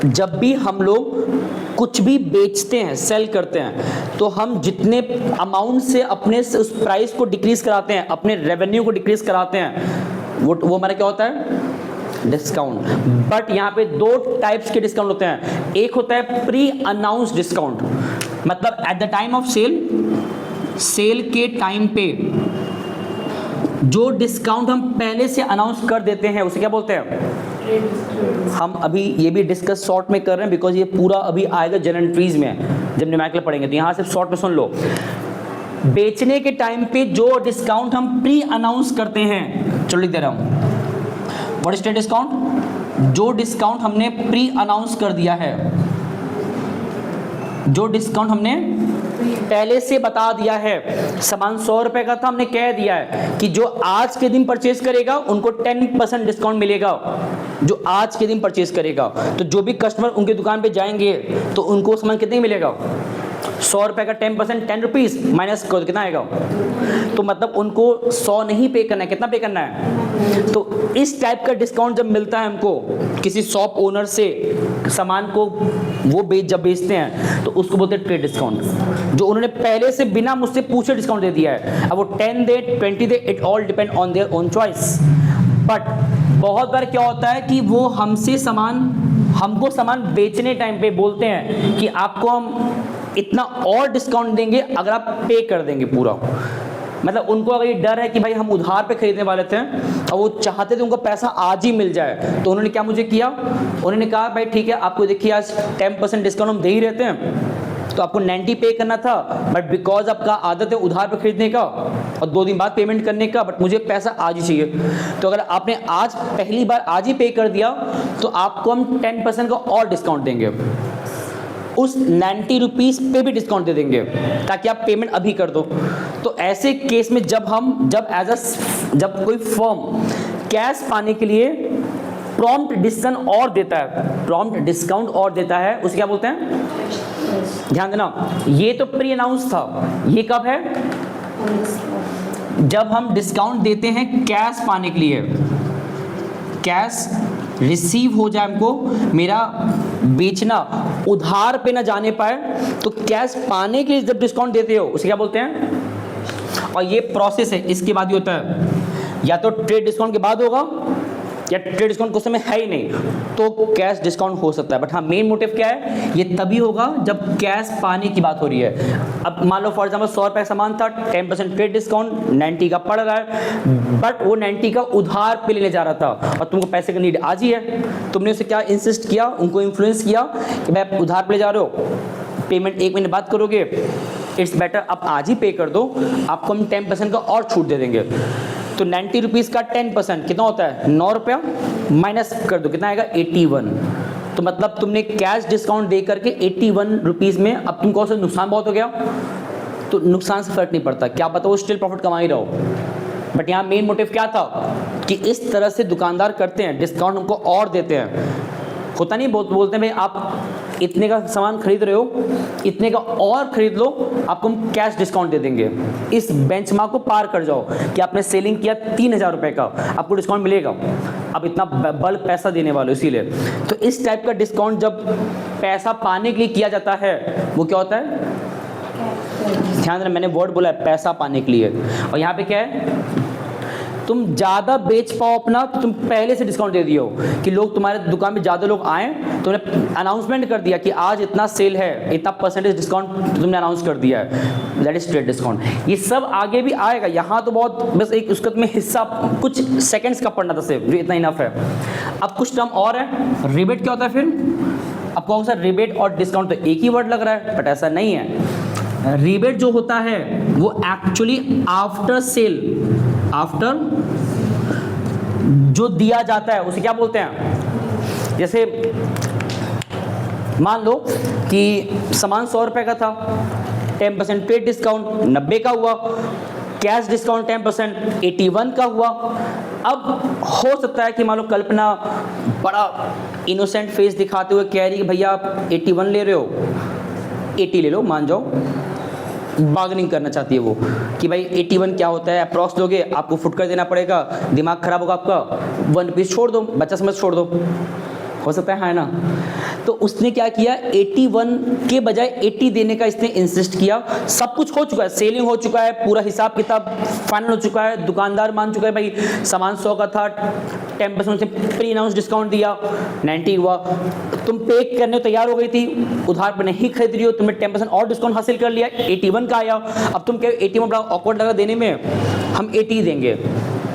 जब भी हम लोग कुछ भी बेचते हैं, सेल करते हैं, तो हम जितने अमाउंट से अपने उस प्राइस को डिक्रीज कराते हैं, अपने रेवेन्यू को डिक्रीज कराते हैं, वो हमारा क्या होता है डिस्काउंट। बट यहाँ पे दो टाइप्स के डिस्काउंट होते हैं। एक होता है प्री अनाउंस डिस्काउंट, मतलब at the time of sale के टाइम पे जो डिस्काउंट हम पहले से अनाउंस कर देते हैं, उसे क्या बोलते हैं। हम अभी ये भी डिस्कस शॉर्ट में कर रहे हैं बिकॉज ये पूरा अभी आएगा जनरल एंट्रीज में, जब न्यूमेरिकल पढ़ेंगे, तो यहाँ सिर्फ शॉर्ट में सुन लो। बेचने के टाइम पे जो डिस्काउंट हम प्री अनाउंस करते हैं, चलो लिख दे रहा हूँ, व्हाट इज ट्रेड डिस्काउंट, जो डिस्काउंट हमने प्री अनाउंस कर दिया है, जो डिस्काउंट हमने पहले से बता दिया है। सामान 100 रुपए का था, हमने कह दिया है कि जो आज के दिन परचेज करेगा उनको 10% डिस्काउंट मिलेगा, जो आज के दिन परचेज करेगा। तो जो भी कस्टमर उनके दुकान पे जाएंगे तो उनको सामान कितने मिलेगा, 100 रुपए का 10%, 10 रुपीज माइनस करो तो कितना आएगा। तो मतलब उनको 100 नहीं पे करना है, कितना पे करना है। तो इस टाइप का डिस्काउंट जब मिलता है हमको किसी शॉप ओनर से, सामान को वो जब बेचते हैं, तो उसको बोलते हैं ट्रेड डिस्काउंट, जो उन्होंने पहले से बिना मुझसे पूछे डिस्काउंट दे दिया है। अब वो 10 दे, 20 दे, it all depend on their own choice. But बहुत बार क्या होता है कि वो हमको सामान बेचने टाइम पे बोलते हैं कि आपको हम इतना और डिस्काउंट देंगे अगर आप पे कर देंगे पूरा। मतलब उनको अगर ये डर है कि भाई हम उधार पे खरीदने वाले थे और वो चाहते थे उनको पैसा आज ही मिल जाए, तो उन्होंने क्या मुझे किया, उन्होंने कहा भाई ठीक है, आपको देखिए आज 10% डिस्काउंट हम दे ही रहते हैं, तो आपको 90 पे करना था, बट बिकॉज आपका आदत है उधार पे खरीदने का और 2 दिन बाद पेमेंट करने का, बट मुझे पैसा आज ही चाहिए, तो अगर आपने आज पहली बार आज ही पे कर दिया तो आपको हम 10% का और डिस्काउंट देंगे, उस 90 रुपीज़ पे भी डिस्काउंट दे देंगे ताकि आप पेमेंट अभी कर दो। तो ऐसे केस में जब कोई फर्म कैश पाने के लिए प्रॉम्प्ट डिसीजन और देता है, प्रॉम्प्ट डिस्काउंट और देता है, उसे क्या बोलते हैं, ध्यान देना, ये तो प्री अनाउंस था, ये कब है, जब हम डिस्काउंट देते हैं कैश पाने के लिए, कैश रिसीव हो जाए हमको, मेरा बेचना उधार पे ना जाने पाए, तो कैश पाने के लिए जब डिस्काउंट देते हो उसे क्या बोलते हैं। और ये प्रोसेस है, इसके बाद ही होता है, या तो ट्रेड डिस्काउंट के बाद होगा या ट्रेड डिस्काउंट कुछ समय है ही नहीं तो कैश डिस्काउंट हो सकता है। बट हाँ, मेन मोटिव क्या है, ये तभी होगा जब कैश पाने की बात हो रही है। अब मान लो फॉर एग्जाम्पल 100 रुपये सामान था, 10% ट्रेड डिस्काउंट 90 का पड़ रहा है, बट वो 90 का उधार पे लेने जा रहा था और तुमको पैसे का नीड आज ही है, तुमने उसे क्या इंसिस्ट किया, उनको इन्फ्लुएंस किया कि भाई आप उधार पे ले जा रहे हो, पेमेंट 1 महीने बाद करोगे, इट्स बेटर आप आज ही पे कर दो, आपको हम 10% का और छूट दे देंगे। तो 90 रुपीज़ का 10% कितना होता है 9 रुपया, माइनस कर दो कितना आएगा 81। तो मतलब तुमने कैश डिस्काउंट दे करके 81 रुपीज़ में अब तुमको से नुकसान बहुत हो गया। तो नुकसान से फर्क नहीं पड़ता, क्या पता वो स्टिल प्रॉफिट कमा ही रहो, बट यहाँ मेन मोटिव क्या था कि इस तरह से दुकानदार करते हैं, डिस्काउंट हमको और देते हैं। होता नहीं बोलते हैं भाई आप इतने का सामान खरीद रहे हो, इतने का और खरीद लो, आपको हम कैश डिस्काउंट दे देंगे। इस बेंचमार्क को पार कर जाओ कि आपने सेलिंग किया 3000 रुपये का, आपको डिस्काउंट मिलेगा। अब इतना बल्क पैसा देने वाले इसीलिए। तो इस टाइप का डिस्काउंट जब पैसा पाने के लिए किया जाता है वो क्या होता है, ध्यान देना मैंने वर्ड बोला है पैसा पाने के लिए। और यहाँ पे क्या है, तुम ज़्यादा बेच पाओ अपना तो तुम पहले से डिस्काउंट दे दियो कि लोग तुम्हारे दुकान में ज़्यादा लोग आएँ, तुमने अनाउंसमेंट कर दिया कि आज इतना सेल है, इतना परसेंटेज डिस्काउंट तुमने अनाउंस कर दिया है, दैट इज ट्रेड डिस्काउंट। ये सब आगे भी आएगा, यहाँ तो बहुत बस एक उसका तुम्हें हिस्सा कुछ सेकेंड्स का पढ़ना था सिर्फ, जो इतना इनफ है। अब कुछ टर्म और है, रिबेट क्या होता है फिर, अब कौन सा रिबेट और डिस्काउंट तो एक ही वर्ड लग रहा है, बट ऐसा नहीं है। रिबेट जो होता है वो एक्चुअली आफ्टर सेल, आफ्टर जो दिया जाता है उसे क्या बोलते हैं। जैसे मान लो कि सामान 100 रुपए का था, 10% पेड डिस्काउंट 90 का हुआ, कैश डिस्काउंट 10% 81 का हुआ। अब हो सकता है कि मान लो कल्पना बड़ा इनोसेंट फेस दिखाते हुए कह रही है भैया आप 81 ले रहे हो, 80 ले लो, मान जाओ, बार्गेनिंग करना चाहती है वो कि भाई 81 क्या होता है, अप्रॉक्स दोगे आपको फुटकर देना पड़ेगा, दिमाग खराब होगा आपका, 1 रुपीज़ छोड़ दो, बच्चा समझ छोड़ दो, हो सकता है ना। तो उसने क्या किया, 81 के बजाय 80 देने का इसने इंसिस्ट किया। सब कुछ हो चुका है, सेलिंग हो चुका है, पूरा हिसाब किताब फाइनल हो चुका है, दुकानदार मान चुका है भाई सामान 100 का था, 10% से प्री अनाउंस डिस्काउंट दिया, 90 हुआ, तुम पे करने तैयार हो गई थी, उधार पे नहीं खरीद रही हो, तुमने 10% और डिस्काउंट हासिल कर लिया, 81 का आया। अब तुम कह 81 बड़ा ऑकवर्ड लगा देने में, हम 80 देंगे,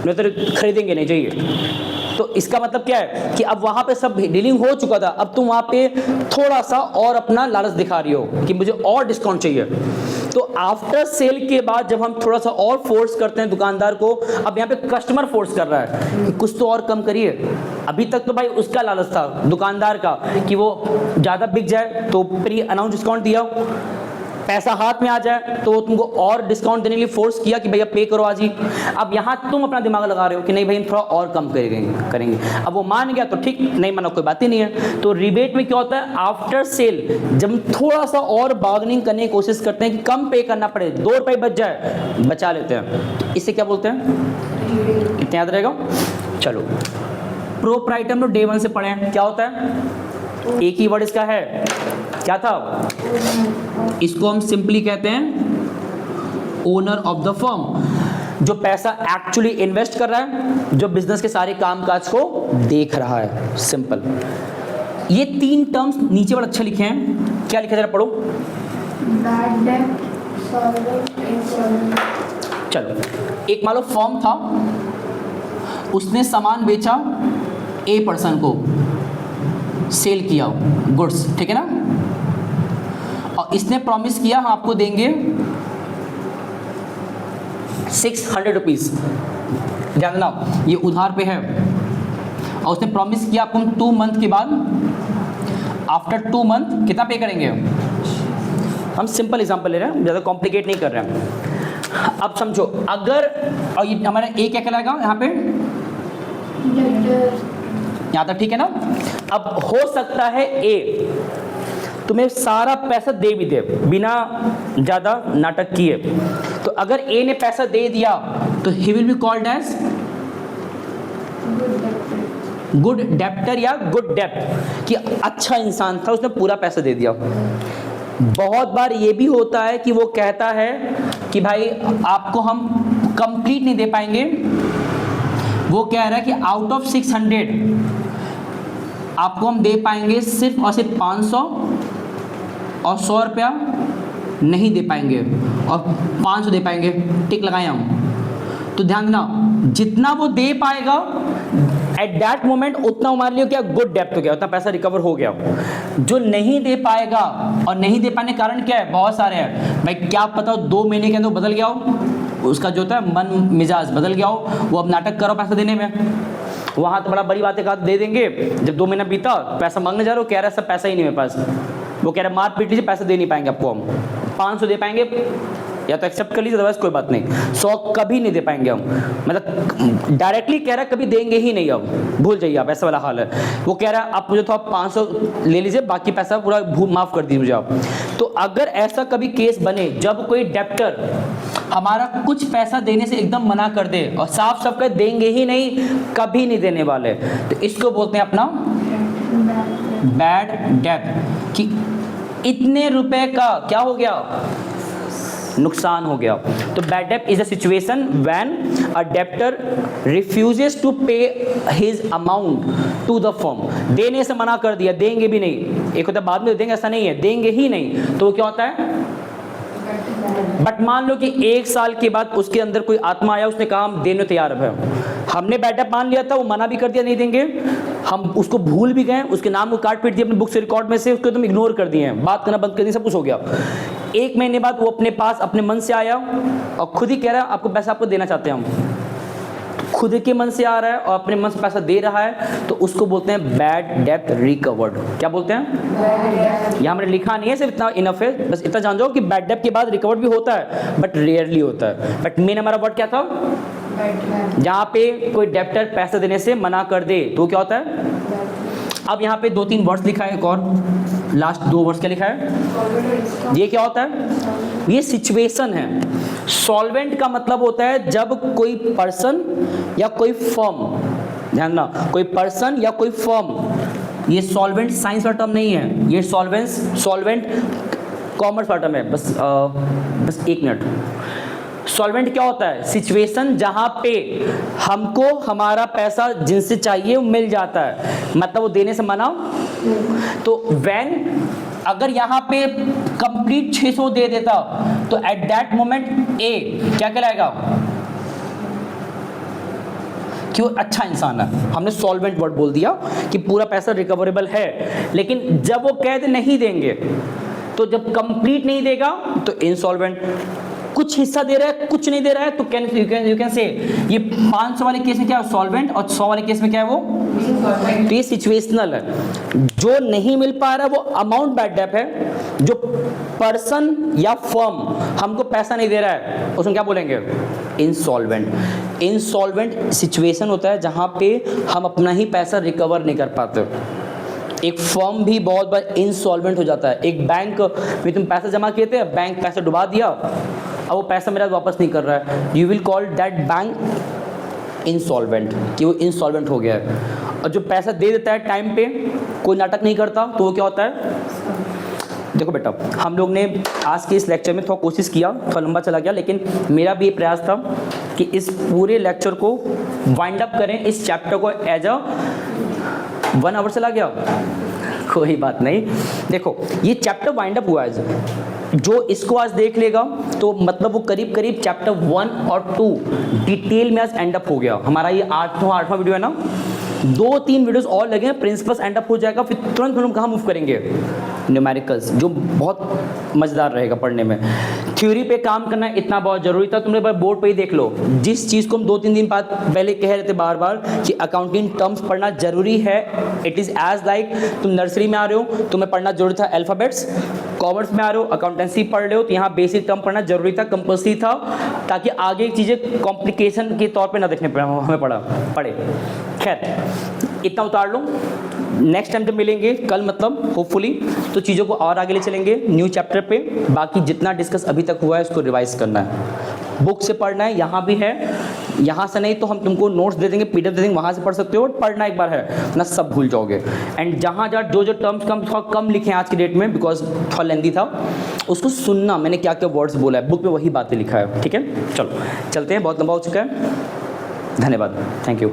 नहीं तो खरीदेंगे नहीं, चाहिए। तो इसका मतलब क्या है कि अब वहां पे सब डीलिंग हो चुका था, अब तुम वहां पे थोड़ा सा और अपना लालच दिखा रही हो कि मुझे और डिस्काउंट चाहिए। तो आफ्टर सेल के बाद जब हम थोड़ा सा और फोर्स करते हैं दुकानदार को, अब यहाँ पे कस्टमर फोर्स कर रहा है कि कुछ तो और कम करिए। अभी तक तो भाई उसका लालच था दुकानदार का कि वो ज़्यादा बिक जाए तो प्री अनाउंस डिस्काउंट दिया, पैसा हाथ में आ जाए तो वो तुमको और डिस्काउंट देने के लिए फोर्स किया कि भैया पे करो आज ही। अब यहाँ तुम अपना दिमाग लगा रहे हो कि नहीं भाई हम थोड़ा और कम करेंगे। अब वो मान गया तो ठीक, नहीं माना कोई बात ही नहीं है। तो रिबेट में क्या होता है, आफ्टर सेल जब थोड़ा सा और बार्गेनिंग करने की कोशिश करते हैं कि कम पे करना पड़े, 2 रुपये बच जाए, बचा लेते हैं, इसे क्या बोलते हैं, इतना याद रहेगा। चलो प्रोप्राइटर हम लोग डे 1 से पढ़े हैं, क्या होता है, एक ही वर्ड इसका है, क्या था, इसको हम सिंपली कहते हैं ओनर ऑफ द फर्म, जो पैसा एक्चुअली इन्वेस्ट कर रहा है, जो बिजनेस के सारे कामकाज को देख रहा है, सिंपल। ये 3 टर्म्स नीचे बड़े अच्छे लिखे हैं, क्या लिखा जरा पढ़ो। चलो एक मान लो फर्म था, उसने सामान बेचा ए पर्सन को, सेल किया गुड्स, ठीक है ना, और इसने प्रॉमिस किया हम आपको देंगे 600 रुपीज़, ध्यान देना ये उधार पे है, और उसने प्रॉमिस किया आपको हम 2 मंथ के बाद, आफ्टर 2 मंथ कितना पे करेंगे। हम सिंपल एग्जांपल ले रहे हैं, ज़्यादा कॉम्प्लिकेट नहीं कर रहे हैं। अब समझो अगर, और ये हमारा ए क्या कहलाएगा यहाँ पे, यहाँ तक ठीक है ना। अब हो सकता है ए तुम्हें सारा पैसा दे भी दे बिना ज़्यादा नाटक किए, तो अगर ए ने पैसा दे दिया तो he will be called as good debtor या गुड डेप्ट, कि अच्छा इंसान था, उसने पूरा पैसा दे दिया। बहुत बार ये भी होता है कि वो कहता है कि भाई आपको हम कंप्लीट नहीं दे पाएंगे, वो कह रहा है कि आउट ऑफ 600 आपको हम दे पाएंगे सिर्फ और सिर्फ 500, और 100 रुपया नहीं दे पाएंगे, और 500 दे पाएंगे, टिक लगाएं हम। तो ध्यान देना, जितना वो दे पाएगा एट दैट मोमेंट उतना हमारे लिए क्या गुड डेप्थ हो गया, उतना पैसा रिकवर हो गया। जो नहीं दे पाएगा, और नहीं दे पाने के कारण क्या है, बहुत सारे हैं भाई, क्या पता 2 महीने के अंदर बदल गया हो, उसका जो होता है मन मिजाज बदल गया हो, वो अब नाटक करो पैसा देने में। वहाँ तो बड़ा बड़ी बातें कहा दे देंगे, जब 2 महीना बीता पैसा मांगने जा रहे हो, कह रहा है सब पैसा ही नहीं मेरे पास। वो कह रहा है मार पीट लीजिए, पैसा दे नहीं पाएंगे आपको हम, 500 दे पाएंगे या तो एक्सेप्ट कर लीजिए, अदरवाइज कोई बात नहीं, 100 कभी नहीं दे पाएंगे हम। मतलब डायरेक्टली कह रहा है कभी देंगे ही नहीं, अब भूल जाइए आप, ऐसा वाला हाल है। वो कह रहा है आप मुझे तो आप 500 ले लीजिए, बाकी पैसा पूरा माफ़ कर दीजिए मुझे आप। तो अगर ऐसा कभी केस बने जब कोई डेप्टर हमारा कुछ पैसा देने से एकदम मना कर दे और साफ साफ कह देंगे ही नहीं, कभी नहीं देने वाले, तो इसको बोलते हैं अपना बैड डेट, कि इतने रुपए का क्या हो गया, नुकसान हो गया। तो bad debt is a situation when a debtor refuses to pay his amount to the firm. देने से मना कर दिया, देंगे भी नहीं, एक होता है बाद में देंगे, ऐसा नहीं है, देंगे ही नहीं, तो क्या होता है। बट मान लो कि 1 साल के बाद उसके अंदर कोई आत्मा आया, उसने कहा हम देने तैयार है, हमने बैड डेट मान लिया था, वो मना भी कर दिया नहीं देंगे, हम उसको भूल भी गए, उसके नाम को काट पीट दिया अपने बुक से रिकॉर्ड में से, उसको एकदम इग्नोर कर दिए हैं, बात करना बंद कर दी, सब कुछ हो गया। 1 महीने बाद वो अपने पास अपने मन से आया और खुद ही कह रहा है आपको पैसा आपको देना चाहते हैं हम, खुद के मन से आ रहा है और अपने मन से पैसा दे रहा है, तो उसको बोलते हैं बैड डेट रिकवर्ड। क्या बोलते हैं, यहाँ मैंने लिखा नहीं है, सिर्फ इतना इनफ है, बस इतना जान जाओ कि बैड डेट के बाद रिकवर्ड भी होता है, बट रेयरली होता है। बट मेन हमारा वर्ड क्या था, जहाँ पे कोई डेप्टर पैसा देने से मना कर दे तो क्या होता है। अब यहाँ पे 2-3 वर्ड्स लिखा है, एक और लास्ट 2 वर्ड्स क्या लिखा है, ये क्या होता है, ये सिचुएशन है। सॉल्वेंट का मतलब होता है जब कोई पर्सन या कोई फर्म, ध्यान ना, कोई पर्सन या कोई फर्म, ये सॉल्वेंट साइंस का टर्म नहीं है, ये सॉल्वेंट कॉमर्स का टर्म है। बस 1 मिनट। सॉल्वेंट क्या होता है, सिचुएशन जहां पे हमको हमारा पैसा जिनसे चाहिए वो मिल जाता है, मतलब वो देने से मना। तो व्हेन अगर यहाँ पे कंप्लीट 600 दे देता तो एट दैट मोमेंट ए क्या कहलाएगा, कि वो अच्छा इंसान है। हमने सॉल्वेंट वर्ड बोल दिया कि पूरा पैसा रिकवरेबल है, लेकिन जब वो कह दे नहीं देंगे, तो जब कंप्लीट नहीं देगा तो इनसॉल्वेंट। कुछ हिस्सा दे रहा है, कुछ नहीं दे रहा है, तो यू कैन से ये 500 वाले केस में क्या है सॉल्वेंट, और 100 वाले केस में क्या है वो, तो ये सिचुएशनल है। जो नहीं मिल पा रहा वो अमाउंट बैड डेट है, जो पर्सन या फर्म हमको पैसा नहीं दे रहा है उसमें क्या बोलेंगे, इंसॉल्वेंट। इंसॉल्वेंट सिचुएशन होता है जहां पे हम अपना ही पैसा रिकवर नहीं कर पाते। एक फर्म भी बहुत बार इंसॉल्वेंट हो जाता है। एक बैंक में तुम पैसा जमा किए थे, बैंक पैसा डुबा दिया, अब वो पैसा मेरा वापस नहीं कर रहा है, you will call that bank insolvent, कि वो इंसॉल्वेंट हो गया है। और जो पैसा दे देता है टाइम पे, कोई नाटक नहीं करता, तो वो क्या होता है। देखो बेटा, हम लोग ने आज के इस लेक्चर में थोड़ा कोशिश किया, थोड़ा लंबा चला गया, लेकिन मेरा भी ये प्रयास था कि इस पूरे लेक्चर को वाइंड अप करें, इस चैप्टर को एज अ 1 आवर चला गया, कोई बात नहीं। देखो ये चैप्टर वाइंड अप हुआ है, जो इसको आज देख लेगा तो मतलब वो करीब करीब चैप्टर 1 और 2 डिटेल में आज एंड अप हो गया। हमारा ये 8वां वीडियो है ना, 2-3 वीडियोस और लगे हैं, प्रिंसिपल्स एंड अप हो जाएगा, फिर तुरंत हम कहाँ मूव करेंगे, न्यूमेरिकल्स, जो बहुत मज़ेदार रहेगा पढ़ने में। थ्योरी पे काम करना इतना बहुत ज़रूरी था, तुमने बोर्ड पे ही देख लो, जिस चीज़ को हम 2-3 दिन बाद पहले कह रहे थे बार बार कि अकाउंटिंग टर्म्स पढ़ना जरूरी है। इट इज़ एज लाइक तुम नर्सरी में आ रहे हो, तुम्हें पढ़ना जरूरी था अल्फ़ाबेट्स, कॉमर्स में आ रहे हो अकाउंटेंसी पढ़ रहे हो, तो यहाँ बेसिक टर्म पढ़ना जरूरी था, कंपल्सरी था, ताकि आगे चीज़ें कॉम्प्लिकेशन के तौर पे ना देखने हमें पड़े। खैर इतना उतार लो, नेक्स्ट टाइम जब मिलेंगे कल मतलब होपफुली, तो चीज़ों को और आगे ले चलेंगे न्यू चैप्टर पे। बाकी जितना डिस्कस अभी तक हुआ है उसको रिवाइज करना है, बुक से पढ़ना है, यहाँ भी है, यहाँ से नहीं तो हम तुमको नोट्स दे देंगे, PDF दे देंगे, वहाँ से पढ़ सकते हो, पढ़ना एक बार है ना, सब भूल जाओगे। एंड जहाँ जो टर्म्स कम लिखे हैं आज की डेट में, बिकॉज थोड़ा लेंदी था, उसको सुनना, मैंने क्या क्या वर्ड्स बोला है, बुक में वही बातें लिखा है, ठीक है। चलो चलते हैं, बहुत लंबा हो चुका है, धन्यवाद, थैंक यू।